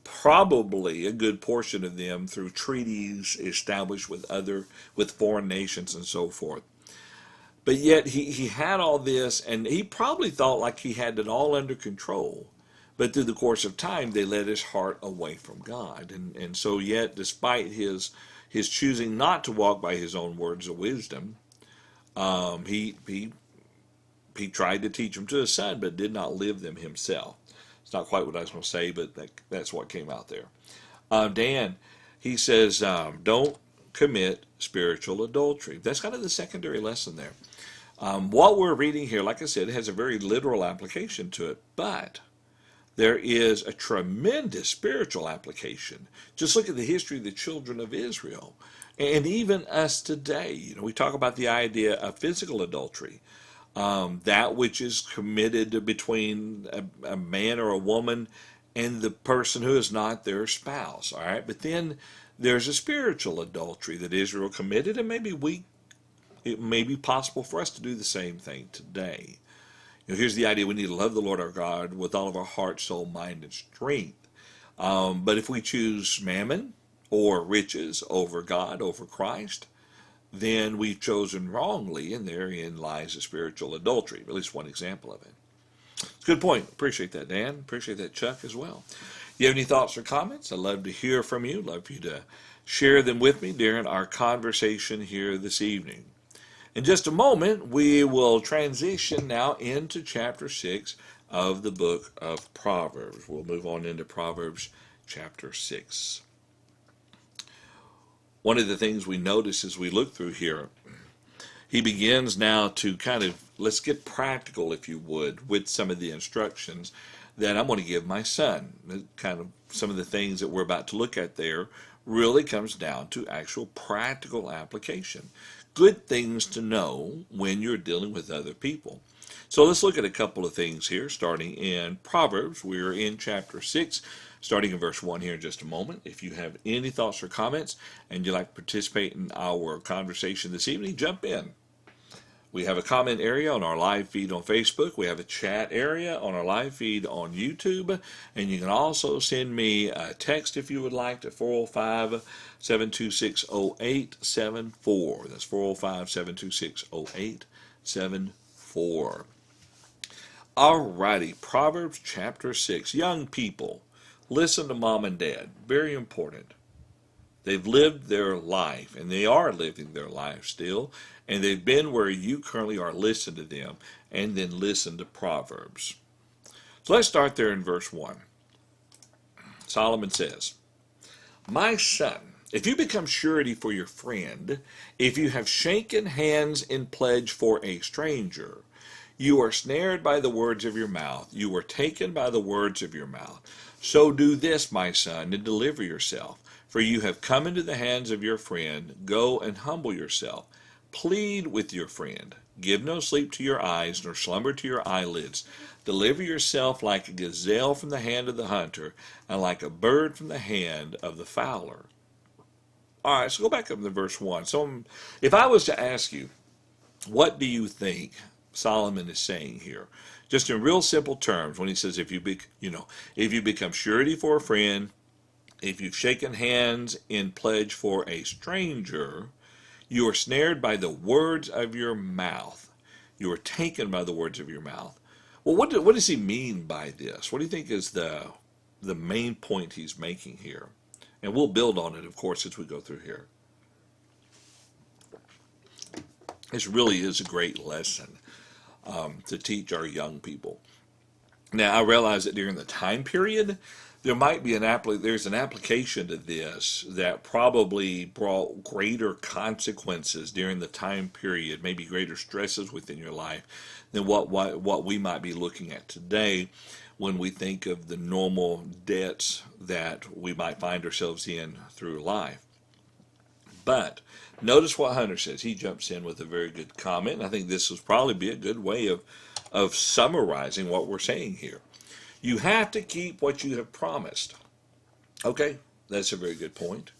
Probably a good portion of them through treaties established with foreign nations and so forth. But yet he had all this, and he probably thought like he had it all under control. But through the course of time, they led his heart away from God. And so yet, despite his choosing not to walk by his own words of wisdom, he tried to teach them to his son, but did not live them himself. It's not quite what I was going to say, but that's what came out there. Dan, he says, don't commit spiritual adultery. That's kind of the secondary lesson there. What we're reading here, like I said, has a very literal application to it, but there is a tremendous spiritual application. Just look at the history of the children of Israel, and even us today. We talk about the idea of physical adultery. That which is committed between a man or a woman and the person who is not their spouse. All right, but then there's a spiritual adultery that Israel committed, and it may be possible for us to do the same thing today. Here's the idea: we need to love the Lord our God with all of our heart, soul, mind, and strength. But if we choose mammon or riches over God, over Christ, then we've chosen wrongly, and therein lies a spiritual adultery. At least one example of it. It's a good point. Appreciate that, Dan. Appreciate that, Chuck, as well. You have any thoughts or comments? I'd love to hear from you. Love for you to share them with me during our conversation here this evening. In just a moment, we will transition now into chapter 6 of the book of Proverbs. We'll move on into Proverbs chapter 6. One of the things we notice as we look through here, he begins now to kind of, let's get practical, if you would, with some of the instructions that I'm going to give my son. Kind of some of the things that we're about to look at there really comes down to actual practical application. Good things to know when you're dealing with other people. So let's look at a couple of things here, starting in Proverbs. We're in chapter 6, starting in verse 1 here in just a moment. If you have any thoughts or comments and you'd like to participate in our conversation this evening, jump in. We have a comment area on our live feed on Facebook. We have a chat area on our live feed on YouTube. And you can also send me a text if you would like to 405-726-0874. That's 405-726-0874. Alrighty, Proverbs chapter 6. Young people, listen to mom and dad. Very important. They've lived their life, and they are living their life still, and they've been where you currently are. Listen to them, and then listen to Proverbs. So let's start there in verse 1. Solomon says, "My son, if you become surety for your friend, if you have shaken hands in pledge for a stranger, you are snared by the words of your mouth, you are taken by the words of your mouth. So do this, my son, and deliver yourself. For you have come into the hands of your friend. Go and humble yourself. Plead with your friend. Give no sleep to your eyes, nor slumber to your eyelids. Deliver yourself like a gazelle from the hand of the hunter, and like a bird from the hand of the fowler." All right, so go back up to verse 1. So if I was to ask you, what do you think Solomon is saying here? Just in real simple terms, when he says, if you become surety for a friend, if you've shaken hands in pledge for a stranger, you are snared by the words of your mouth. You are taken by the words of your mouth. Well, what does he mean by this? What do you think is the main point he's making here? And we'll build on it, of course, as we go through here. This really is a great lesson to teach our young people. Now, I realize that during the time period, there might be there's an application to this that probably brought greater consequences during the time period, maybe greater stresses within your life than what we might be looking at today when we think of the normal debts that we might find ourselves in through life. But notice what Hunter says. He jumps in with a very good comment, and I think this will probably be a good way of summarizing what we're saying here. You have to keep what you have promised. Okay, that's a very good point.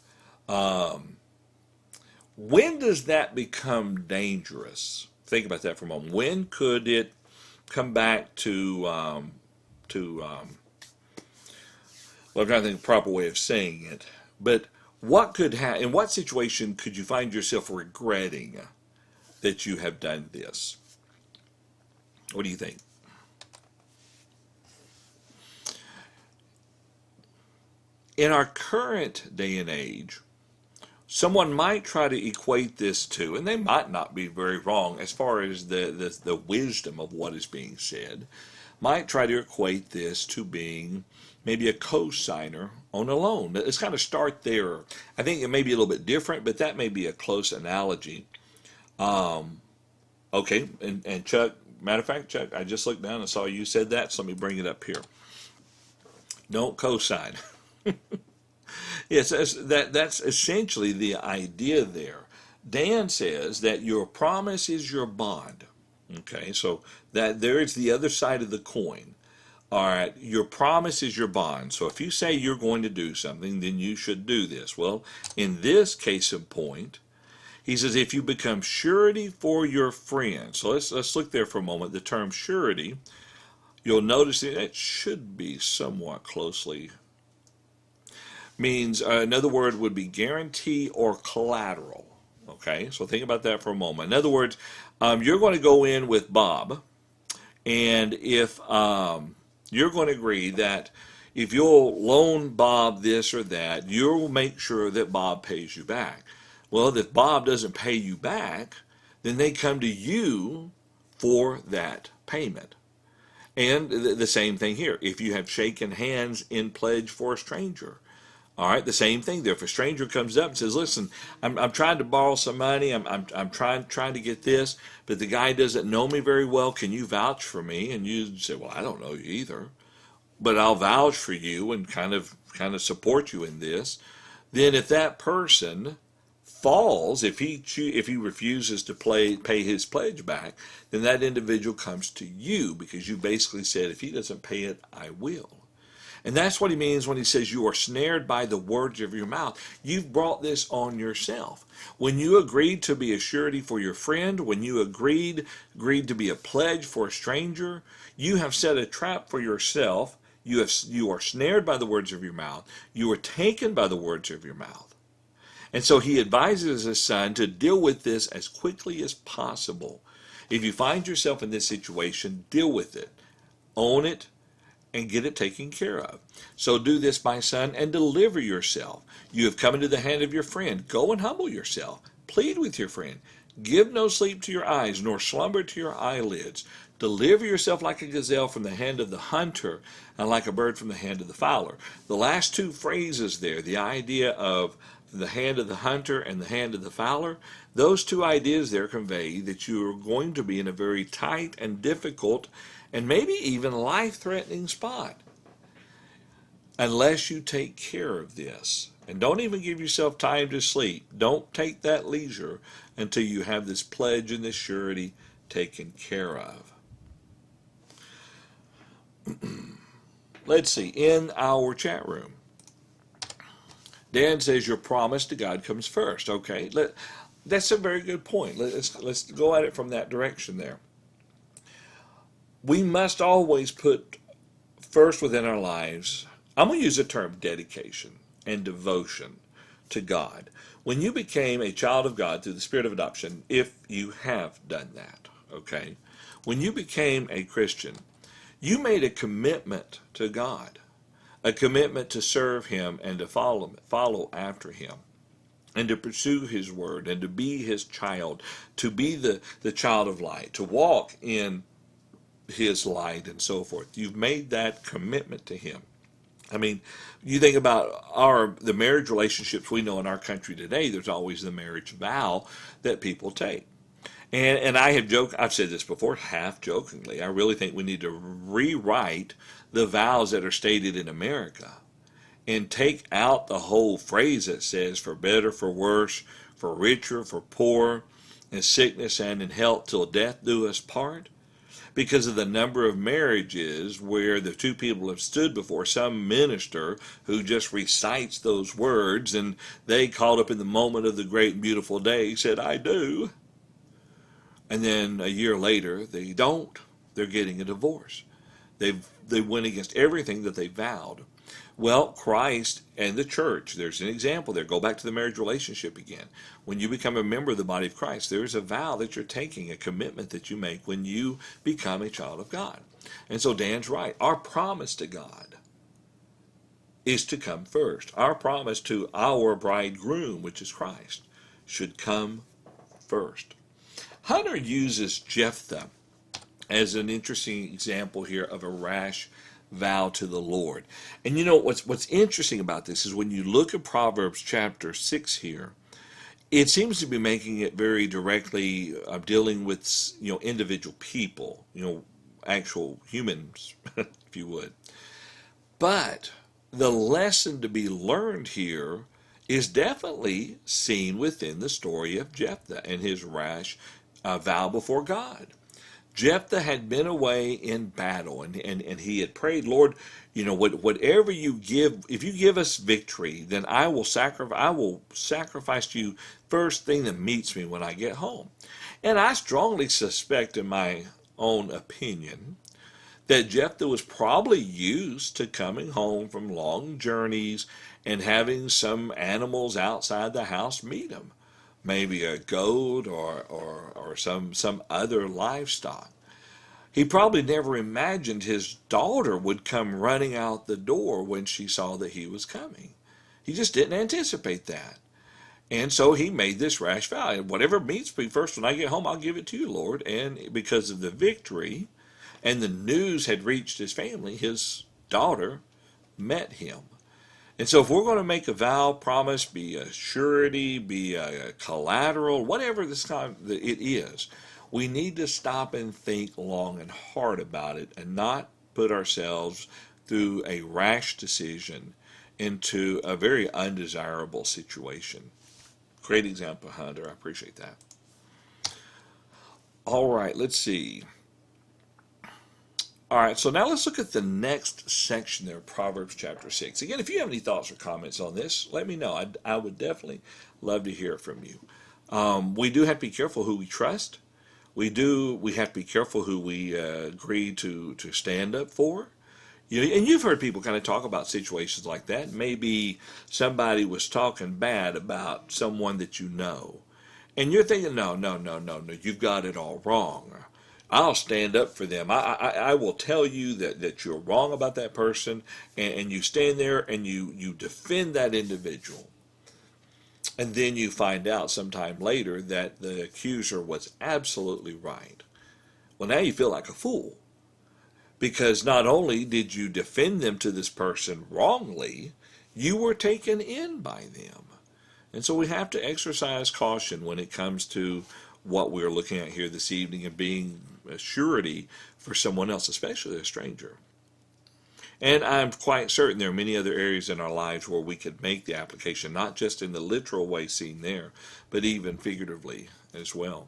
When does that become dangerous? Think about that for a moment. When could it come back to well, I'm trying to think of the proper way of saying it, but in what situation could you find yourself regretting that you have done this? What do you think? In our current day and age, someone might try to equate this to, and they might not be very wrong as far as the wisdom of what is being said, might try to equate this to being maybe a co-signer on a loan. Let's kind of start there. I think it may be a little bit different, but that may be a close analogy. Okay, and Chuck, matter of fact, Chuck, I just looked down and saw you said that, so let me bring it up here. Don't co-sign. Yes, that's essentially the idea there. Dan says that your promise is your bond. Okay, so that there is the other side of the coin. All right, your promise is your bond. So if you say you're going to do something, then you should do this. Well, in this case in point, he says if you become surety for your friend. So let's look there for a moment. The term surety, you'll notice that it should be somewhat closely means another word would be guarantee or collateral. Okay, so think about that for a moment. In other words, you're going to go in with Bob, and if you're going to agree that if you'll loan Bob this or that, you'll make sure that Bob pays you back. Well, if Bob doesn't pay you back, then they come to you for that payment. And the same thing here. If you have shaken hands in pledge for a stranger, all right, the same thing there. If a stranger comes up and says, "Listen, I'm trying to borrow some money. I'm trying to get this, but the guy doesn't know me very well. Can you vouch for me?" And you say, "Well, I don't know you either, but I'll vouch for you and kind of support you in this." Then, if that person falls, if he refuses to pay his pledge back, then that individual comes to you because you basically said, "If he doesn't pay it, I will." And that's what he means when he says you are snared by the words of your mouth. You've brought this on yourself. When you agreed to be a surety for your friend, when you agreed to be a pledge for a stranger, you have set a trap for yourself. You are snared by the words of your mouth. You are taken by the words of your mouth. And so he advises his son to deal with this as quickly as possible. If you find yourself in this situation, deal with it. Own it and get it taken care of. So do this, my son, and deliver yourself. You have come into the hand of your friend. Go and humble yourself. Plead with your friend. Give no sleep to your eyes, nor slumber to your eyelids. Deliver yourself like a gazelle from the hand of the hunter, and like a bird from the hand of the fowler. The last two phrases there, the idea of the hand of the hunter and the hand of the fowler, those two ideas there convey that you are going to be in a very tight and difficult and maybe even life-threatening spot unless you take care of this. And don't even give yourself time to sleep. Don't take that leisure until you have this pledge and this surety taken care of. Let's see, in our chat room, Dan says your promise to God comes first. Okay, that's a very good point. Let's go at it from that direction there. We must always put first within our lives, I'm going to use the term dedication and devotion to God. When you became a child of God through the Spirit of adoption, if you have done that, okay, when you became a Christian, you made a commitment to God, a commitment to serve Him and to follow after Him, and to pursue His word, and to be His child, to be the child of light, to walk in His light and so forth. You've made that commitment to Him. I mean, you think about the marriage relationships we know in our country today, there's always the marriage vow that people take. And I've said this before, half jokingly, I really think we need to rewrite the vows that are stated in America and take out the whole phrase that says for better, for worse, for richer, for poor, in sickness and in health till death do us part. Because of the number of marriages where the two people have stood before some minister who just recites those words, and they caught up in the moment of the great and beautiful day said, "I do." And then a year later, they don't. They're getting a divorce. They went against everything that they vowed. Well, Christ and the church, there's an example there. Go back to the marriage relationship again. When you become a member of the body of Christ, there is a vow that you're taking, a commitment that you make when you become a child of God. And so Dan's right. Our promise to God is to come first. Our promise to our bridegroom, which is Christ, should come first. Hunter uses Jephthah as an interesting example here of a rash vow to the Lord. And you know what's interesting about this is when you look at Proverbs chapter 6 here, it seems to be making it very directly dealing with individual people, actual humans, if you would. But the lesson to be learned here is definitely seen within the story of Jephthah and his rash vow before God. Jephthah had been away in battle, and he had prayed, Lord, whatever you give, if you give us victory, then I will sacrifice to you first thing that meets me when I get home. And I strongly suspect, in my own opinion, that Jephthah was probably used to coming home from long journeys and having some animals outside the house meet him, maybe a goat or some other livestock. He probably never imagined his daughter would come running out the door when she saw that he was coming. He just didn't anticipate that. And so he made this rash vow. Whatever meets me first when I get home, I'll give it to you, Lord. And because of the victory and the news had reached his family, his daughter met him. And so if we're going to make a vow, promise, be a surety, be a collateral, whatever this kind it is, we need to stop and think long and hard about it and not put ourselves through a rash decision into a very undesirable situation. Great example, Hunter. I appreciate that. All right, let's see. All right, so now let's look at the next section there, Proverbs chapter 6. Again, if you have any thoughts or comments on this, let me know. I would definitely love to hear from you. We do have to be careful who we trust. We have to be careful who we agree to stand up for. And you've heard people kind of talk about situations like that. Maybe somebody was talking bad about someone that you know. And you're thinking, no, you've got it all wrong. I'll stand up for them. I will tell you that you're wrong about that person, and you stand there and you defend that individual. And then you find out sometime later that the accuser was absolutely right. Well, now you feel like a fool, because not only did you defend them to this person wrongly, you were taken in by them. And so we have to exercise caution when it comes to what we're looking at here this evening and being a surety for someone else, especially a stranger. And I'm quite certain there are many other areas in our lives where we could make the application, not just in the literal way seen there, but even figuratively as well.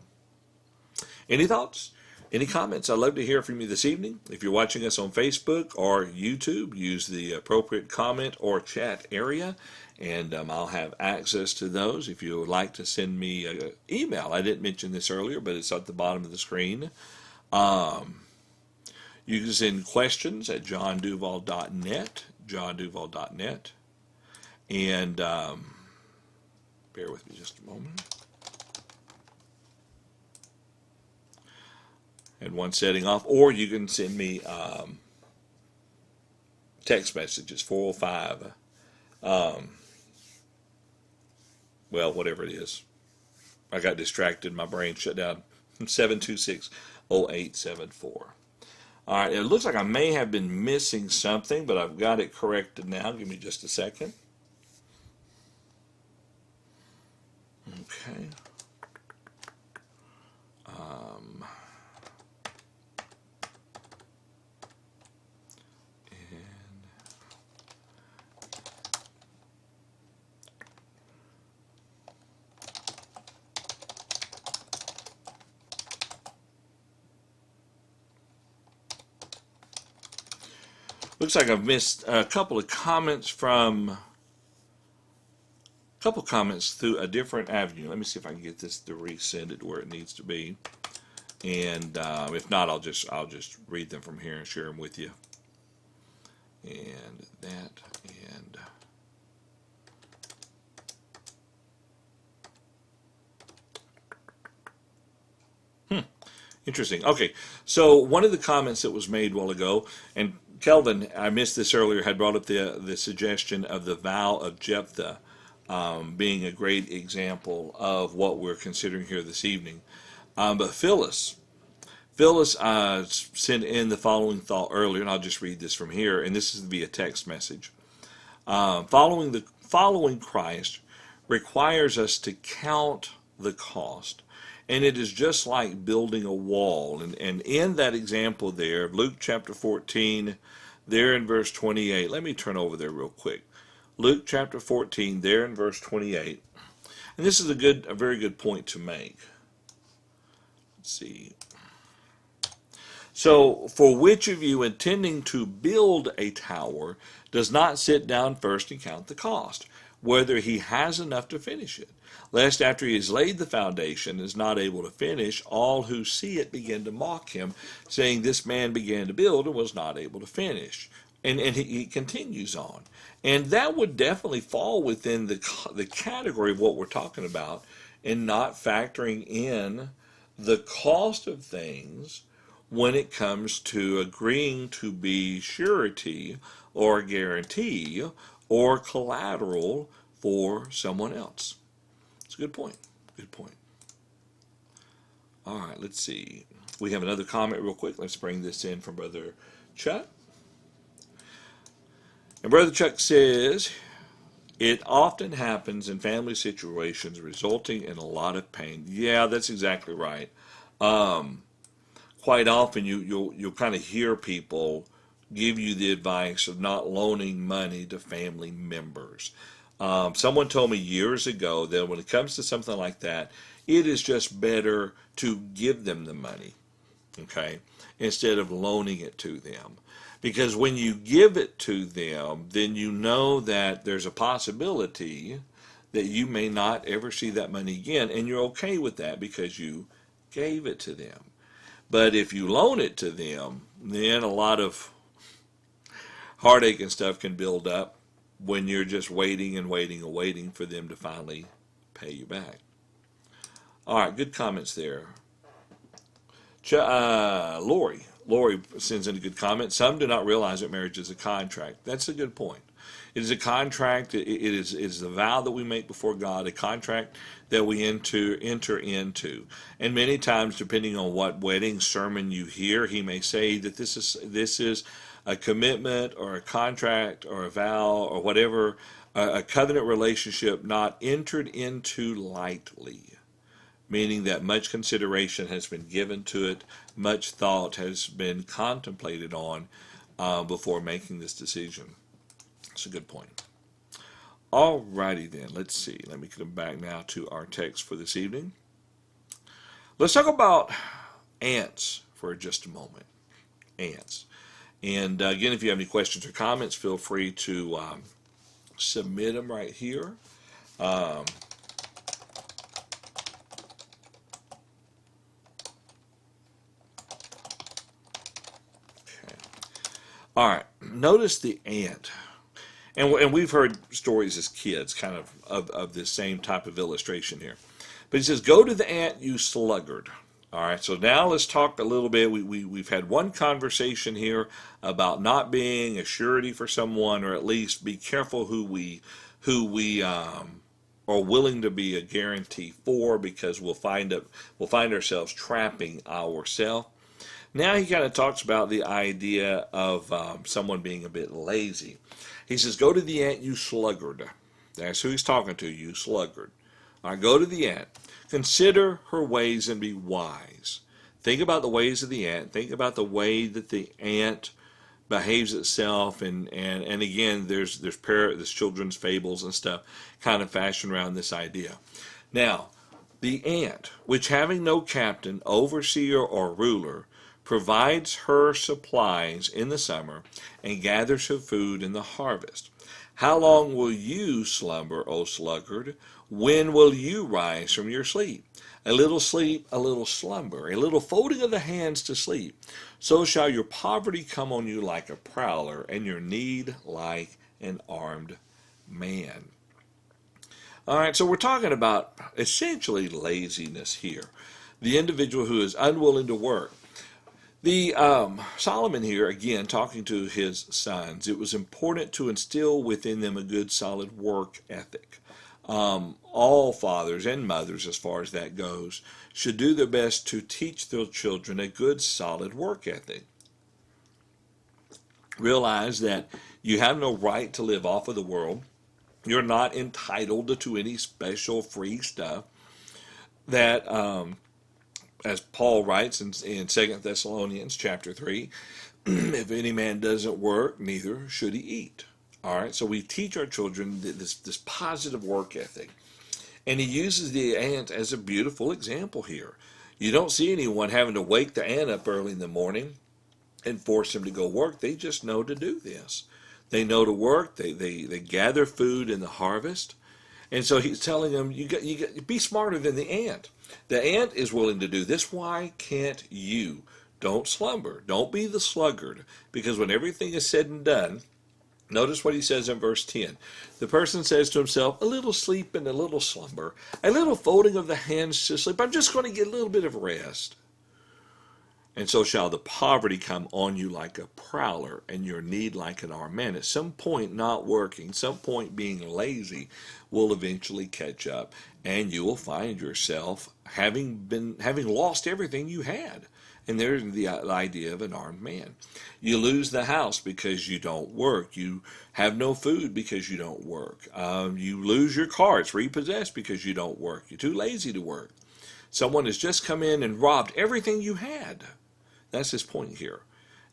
Any thoughts? Any comments? I'd love to hear from you this evening. If you're watching us on Facebook or YouTube, use the appropriate comment or chat area, and I'll have access to those. If you would like to send me an email, I didn't mention this earlier, but it's at the bottom of the screen. You can send questions at johnduvall.net, johnduvall.net, and bear with me just a moment. And one setting off, or you can send me text messages, 405, well, whatever it is. I got distracted, my brain shut down, 726-0874. All right, it looks like I may have been missing something, but I've got it corrected now. Give me just a second. Okay. Looks like I've missed a couple of comments through a different avenue. Let me see if I can get this to resend it where it needs to be. And if not, I'll just read them from here and share them with you. And that and interesting. Okay, so one of the comments that was made a while ago, and Kelvin, I missed this earlier, had brought up the suggestion of the vow of Jephthah being a great example of what we're considering here this evening. But Phyllis sent in the following thought earlier, and I'll just read this from here, and this is via text message. Following Christ requires us to count the cost. And it is just like building a wall. And in that example there, Luke chapter 14, there in verse 28, let me turn over there real quick. Luke chapter 14, there in verse 28. And this is a very good point to make. Let's see. So, for which of you intending to build a tower does not sit down first and count the cost, whether he has enough to finish it? Lest after he has laid the foundation and is not able to finish, all who see it begin to mock him, saying, This man began to build and was not able to finish. And he continues on. And that would definitely fall within the category of what we're talking about, and not factoring in the cost of things when it comes to agreeing to be surety or guarantee or collateral for someone else. It's a good point. Good point. All right, let's see. We have another comment real quick. Let's bring this in from Brother Chuck. And Brother Chuck says, it often happens in family situations resulting in a lot of pain. Yeah, that's exactly right. Quite often you'll kind of hear people give you the advice of not loaning money to family members. Someone told me years ago that when it comes to something like that, it is just better to give them the money, okay, instead of loaning it to them. Because when you give it to them, then you know that there's a possibility that you may not ever see that money again, and you're okay with that because you gave it to them. But if you loan it to them, then a lot of heartache and stuff can build up when you're just waiting and waiting and waiting for them to finally pay you back. All right, good comments there. Lori sends in a good comment. Some do not realize that marriage is a contract. That's a good point. It is a contract. It is the vow that we make before God, a contract that we enter into. And many times, depending on what wedding sermon you hear, he may say that this is a commitment or a contract or a vow or whatever, a covenant relationship not entered into lightly. Meaning that much consideration has been given to it, much thought has been contemplated on before making this decision. That's a good point. All righty then, let's see. Let me come back now to our text for this evening. Let's talk about ants for just a moment. Ants. And again, if you have any questions or comments, feel free to submit them right here. All right, notice the ant. And we've heard stories as kids kind of this same type of illustration here. But he says, go to the ant, you sluggard. All right, so now let's talk a little bit. We've had one conversation here about not being a surety for someone, or at least be careful who we are willing to be a guarantee for, because we'll find ourselves trapping ourselves. Now he kind of talks about the idea of someone being a bit lazy. He says, go to the ant, you sluggard. That's who he's talking to, you sluggard. All right, go to the ant. Consider her ways and be wise. Think about the ways of the ant. Think about the way that the ant behaves itself. And again, there's children's fables and stuff kind of fashioned around this idea. Now, the ant, which having no captain, overseer, or ruler, provides her supplies in the summer and gathers her food in the harvest. How long will you slumber, O sluggard? When will you rise from your sleep? A little sleep, a little slumber, a little folding of the hands to sleep. So shall your poverty come on you like a prowler, and your need like an armed man. All right, so we're talking about essentially laziness here. The individual who is unwilling to work. The Solomon here, again, talking to his sons, it was important to instill within them a good, solid work ethic. All fathers and mothers, as far as that goes, should do their best to teach their children a good, solid work ethic. Realize that you have no right to live off of the world. You're not entitled to any special free stuff that as Paul writes in 2 Thessalonians chapter 3, if any man doesn't work, neither should he eat. All right, so we teach our children this positive work ethic. And he uses the ant as a beautiful example here. You don't see anyone having to wake the ant up early in the morning and force them to go work. They just know to do this. They know to work. They gather food in the harvest. And so he's telling them, you got be smarter than the ant. The ant is willing to do this. Why can't you? Don't slumber. Don't be the sluggard. Because when everything is said and done, notice what he says in verse 10. The person says to himself, a little sleep and a little slumber, a little folding of the hands to sleep. I'm just going to get a little bit of rest. And so shall the poverty come on you like a prowler, and your need like an armed man. At some point, not working, some point being lazy, will eventually catch up, and you will find yourself having lost everything you had. And there's the idea of an armed man. You lose the house because you don't work. You have no food because you don't work. You lose your car. It's repossessed because you don't work. You're too lazy to work. Someone has just come in and robbed everything you had. That's his point here.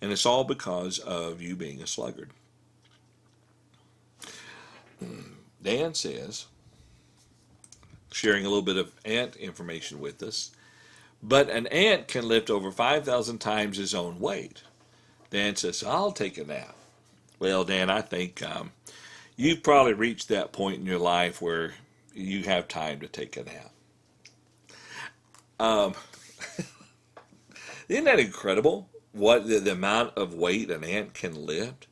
And it's all because of you being a sluggard. Dan says, sharing a little bit of ant information with us, but an ant can lift over 5,000 times his own weight. Dan says, I'll take a nap. Well, Dan, I think you've probably reached that point in your life where you have time to take a nap. Isn't that incredible? What the amount of weight an ant can lift?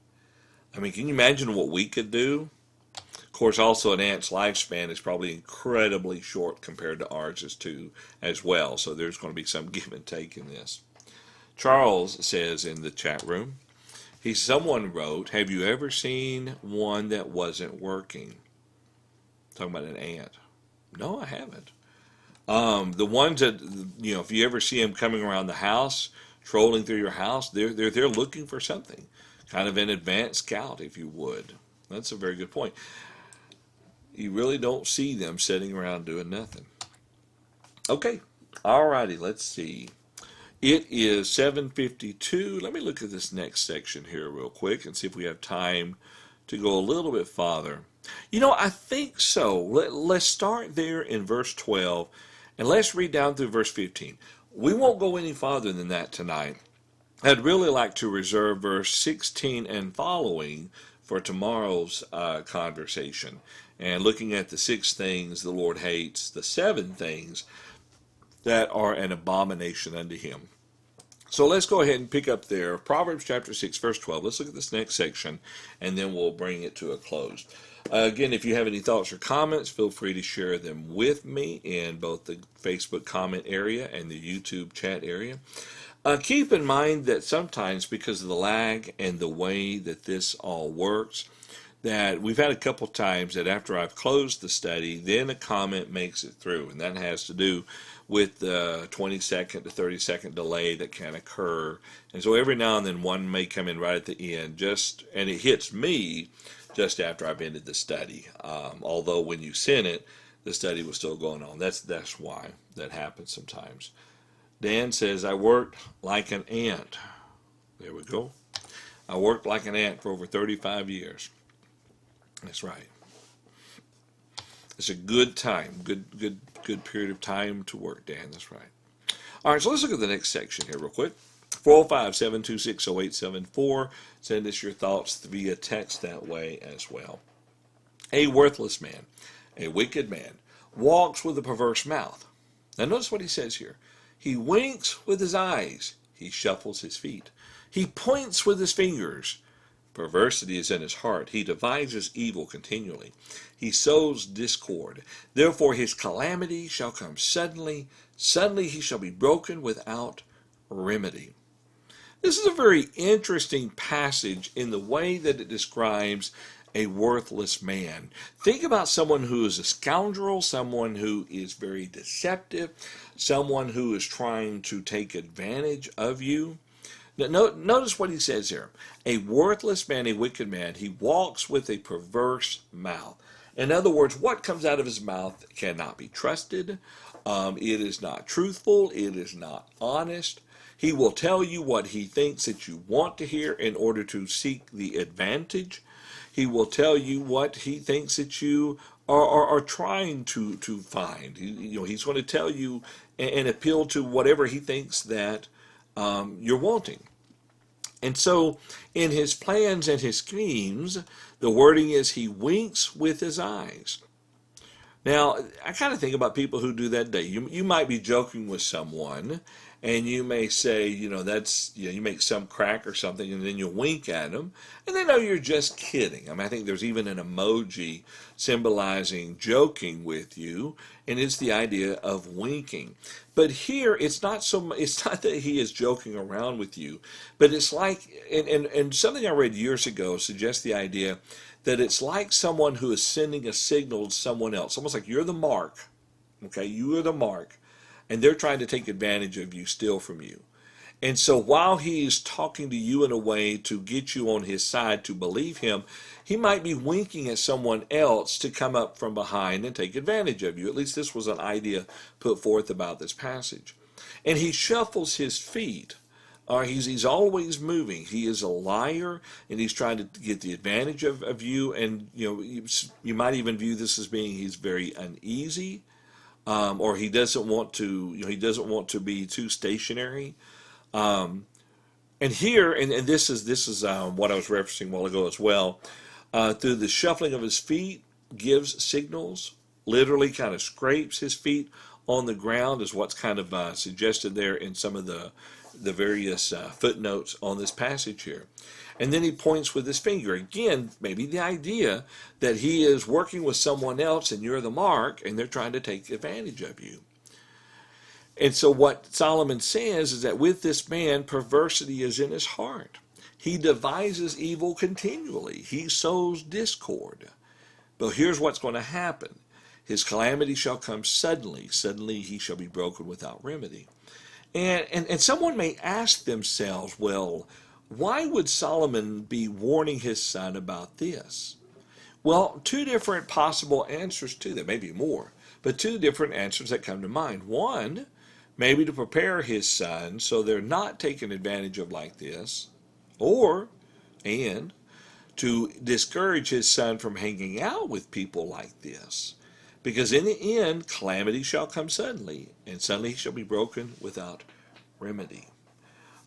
I mean, can you imagine what we could do? Of course, also an ant's lifespan is probably incredibly short compared to ours as well. So there's going to be some give and take in this. Charles says in the chat room, someone wrote, have you ever seen one that wasn't working? Talking about an ant. No, I haven't. The ones that, if you ever see them coming around the house, trolling through your house, they're looking for something, kind of an advanced scout, if you would. That's a very good point. You really don't see them sitting around doing nothing. Okay, all righty, let's see. It is 7:52. Let me look at this next section here real quick and see if we have time to go a little bit farther. I think so. Let's start there in verse 12. And let's read down through verse 15. We won't go any farther than that tonight. I'd really like to reserve verse 16 and following for tomorrow's conversation. And looking at the 6 things the Lord hates, the 7 things that are an abomination unto him. So let's go ahead and pick up there. Proverbs chapter 6, verse 12. Let's look at this next section, and then we'll bring it to a close. Again, if you have any thoughts or comments, feel free to share them with me in both the Facebook comment area and the YouTube chat area. Keep in mind that sometimes, because of the lag and the way that this all works, that we've had a couple times that after I've closed the study, then a comment makes it through. And that has to do with the 20-second to 30-second delay that can occur. And so every now and then one may come in right at the end, and it hits me just after I've ended the study. Although when you sent it, the study was still going on. That's why that happens sometimes. Dan says, I worked like an ant. There we go. I worked like an ant for over 35 years. That's right. It's a good time, good period of time to work, Dan. That's right. All right, so let's look at the next section here real quick. 405-726-0874. Send us your thoughts via text that way as well. A worthless man, a wicked man, walks with a perverse mouth. Now notice what he says here. He winks with his eyes. He shuffles his feet. He points with his fingers. Perversity is in his heart. He devises evil continually. He sows discord. Therefore his calamity shall come suddenly. Suddenly he shall be broken without remedy. This is a very interesting passage in the way that it describes a worthless man. Think about someone who is a scoundrel, someone who is very deceptive, someone who is trying to take advantage of you. Now, notice what he says here. A worthless man, a wicked man, he walks with a perverse mouth. In other words, what comes out of his mouth cannot be trusted. It is not truthful. It is not honest. He will tell you what he thinks that you want to hear in order to seek the advantage. He will tell you what he thinks that you are trying to find. He's going to tell you and appeal to whatever he thinks that you're wanting. And so in his plans and his schemes, the wording is he winks with his eyes. Now, I kind of think about people who do that day. You might be joking with someone, and you may say, you make some crack or something, and then you wink at them, and they know you're just kidding. I mean, I think there's even an emoji symbolizing joking with you, and it's the idea of winking. But here, it's not it's not that he is joking around with you, but it's like, and something I read years ago suggests the idea that it's like someone who is sending a signal to someone else, almost like you're the mark, okay? You are the mark, and they're trying to take advantage of you, steal from you. And so while he's talking to you in a way to get you on his side to believe him, he might be winking at someone else to come up from behind and take advantage of you. At least this was an idea put forth about this passage. And he shuffles his feet. He's always moving. He is a liar, and he's trying to get the advantage of you. And you might even view this as being he's very uneasy, or he doesn't want to be too stationary. And here, and this is what I was referencing a while ago as well. Through the shuffling of his feet, gives signals. Literally, kind of scrapes his feet on the ground, is what's kind of suggested there in some of the various footnotes on this passage here. And then he points with his finger. Again, maybe the idea that he is working with someone else and you're the mark, and they're trying to take advantage of you. And so what Solomon says is that with this man, perversity is in his heart. He devises evil continually. He sows discord. But here's what's going to happen. His calamity shall come suddenly. Suddenly he shall be broken without remedy. And someone may ask themselves, well, why would Solomon be warning his son about this? Well, two different possible answers to that, maybe more, but two different answers that come to mind. One, maybe to prepare his son so they're not taken advantage of like this, and to discourage his son from hanging out with people like this. Because in the end, calamity shall come suddenly, and suddenly he shall be broken without remedy.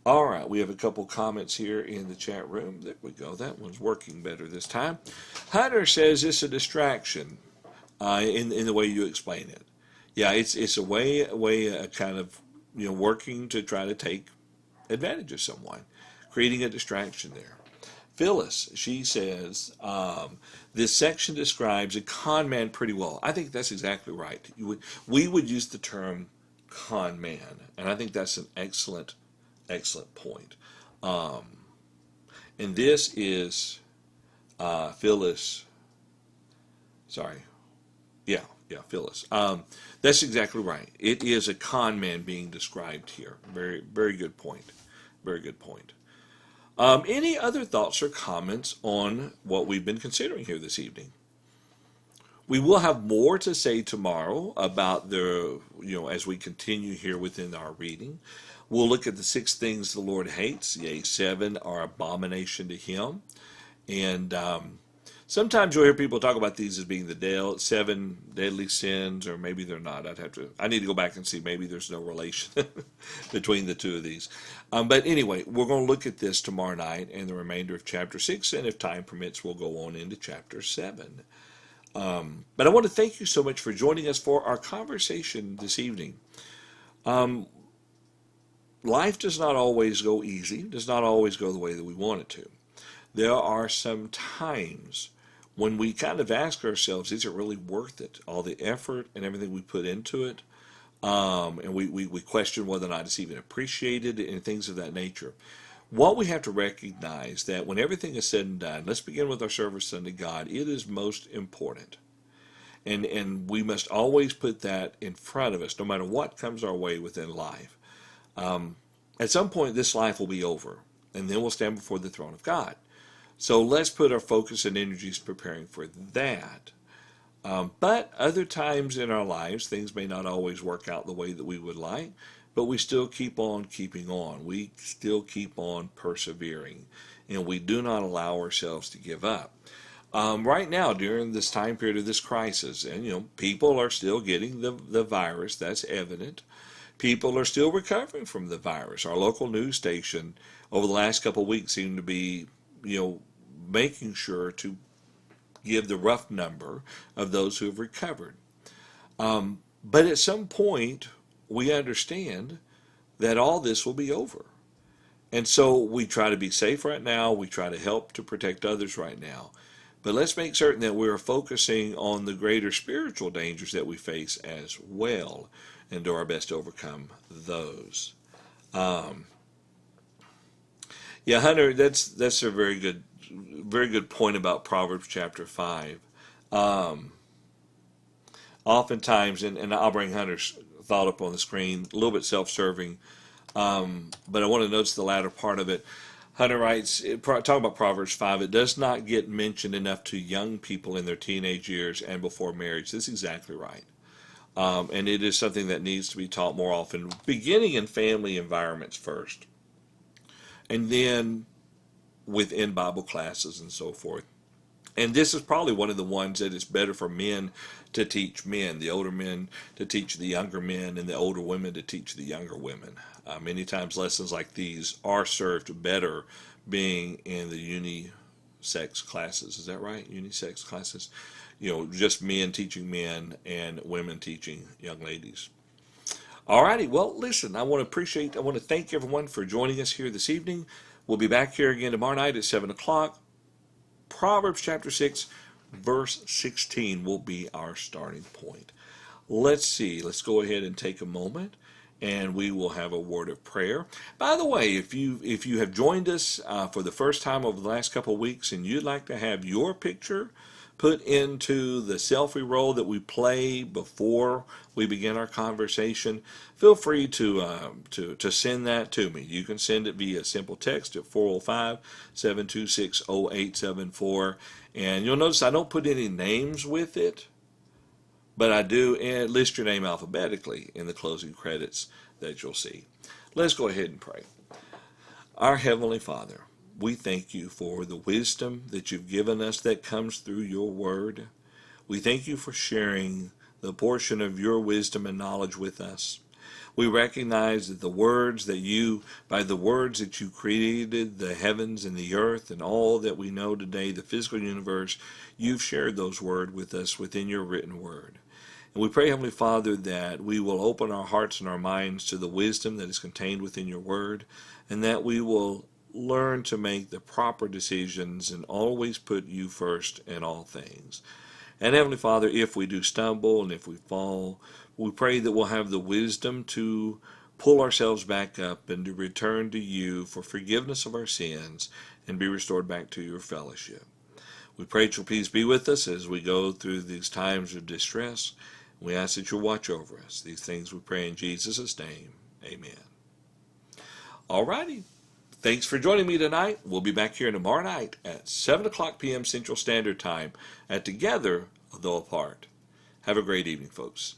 All right, we have a couple comments here in the chat room. There we go. That one's working better this time. Hunter says it's a distraction in the way you explain it. Yeah, it's a way kind of working to try to take advantage of someone, creating a distraction there. Phyllis, she says, this section describes a con man pretty well. I think that's exactly right. We would use the term con man, and I think that's an excellent point. And this is Phyllis. Sorry. Yeah, Phyllis. That's exactly right. It is a con man being described here. Very, very good point. Very good point. Any other thoughts or comments on what we've been considering here this evening? We will have more to say tomorrow about as we continue here within our reading. We'll look at the 6 things the Lord hates. Yea, 7 are abomination to him. And sometimes you'll hear people talk about these as being the 7 deadly sins, or maybe they're not. I need to go back and see. Maybe there's no relation between the two of these. But anyway, we're going to look at this tomorrow night and the remainder of chapter 6, and if time permits, we'll go on into chapter 7. But I want to thank you so much for joining us for our conversation this evening. Life does not always go easy, does not always go the way that we want it to. There are some times when we kind of ask ourselves, is it really worth it? All the effort and everything we put into it. And we question whether or not it's even appreciated and things of that nature. What we have to recognize that when everything is said and done, let's begin with our service unto God, it is most important. And we must always put that in front of us, no matter what comes our way within life. At some point, this life will be over, and then we'll stand before the throne of God. So let's put our focus and energies preparing for that. But other times in our lives, things may not always work out the way that we would like, but we still keep on keeping on. We still keep on persevering, and we do not allow ourselves to give up. Right now, during this time period of this crisis, and people are still getting the virus, that's evident. People are still recovering from the virus. Our local news station over the last couple of weeks seemed to be, making sure to give the rough number of those who have recovered. But at some point, we understand that all this will be over. And so we try to be safe right now. We try to help to protect others right now. But let's make certain that we're focusing on the greater spiritual dangers that we face as well and do our best to overcome those. Yeah, Hunter, that's a very good point about Proverbs chapter 5. Oftentimes, and I'll bring Hunter's thought up on the screen, a little bit self-serving, but I want to notice the latter part of it. Hunter writes, talking about Proverbs 5, it does not get mentioned enough to young people in their teenage years and before marriage. That's exactly right. And it is something that needs to be taught more often, beginning in family environments first, and then within Bible classes and so forth. And this is probably one of the ones that is better for men to teach men, the older men to teach the younger men, and the older women to teach the younger women. Many times lessons like these are served better being in the unisex classes. Is that right? Unisex classes? Just men teaching men and women teaching young ladies. Alrighty, well, listen, I want to thank everyone for joining us here this evening. We'll be back here again tomorrow night at 7 o'clock. Proverbs chapter 6, verse 16 will be our starting point. Let's go ahead and take a moment, and we will have a word of prayer. By the way, if you have joined us for the first time over the last couple of weeks and you'd like to have your picture put into the selfie role that we play before we begin our conversation, feel free to send that to me. You can send it via simple text at 405-726-0874. And you'll notice I don't put any names with it, but I do list your name alphabetically in the closing credits that you'll see. Let's go ahead and pray. Our Heavenly Father, we thank you for the wisdom that you've given us that comes through your word. We thank you for sharing the portion of your wisdom and knowledge with us. We recognize that by the words that you created the heavens and the earth and all that we know today, the physical universe, you've shared those words with us within your written word. And we pray, Heavenly Father, that we will open our hearts and our minds to the wisdom that is contained within your word, and that we will learn to make the proper decisions and always put you first in all things. And Heavenly Father, if we do stumble and if we fall, we pray that we'll have the wisdom to pull ourselves back up and to return to you for forgiveness of our sins and be restored back to your fellowship. We pray that you'll please be with us as we go through these times of distress. We ask that you'll watch over us. These things we pray in Jesus' name. Amen. All righty. Thanks for joining me tonight. We'll be back here tomorrow night at 7 o'clock p.m. Central Standard Time at Together, Though Apart. Have a great evening, folks.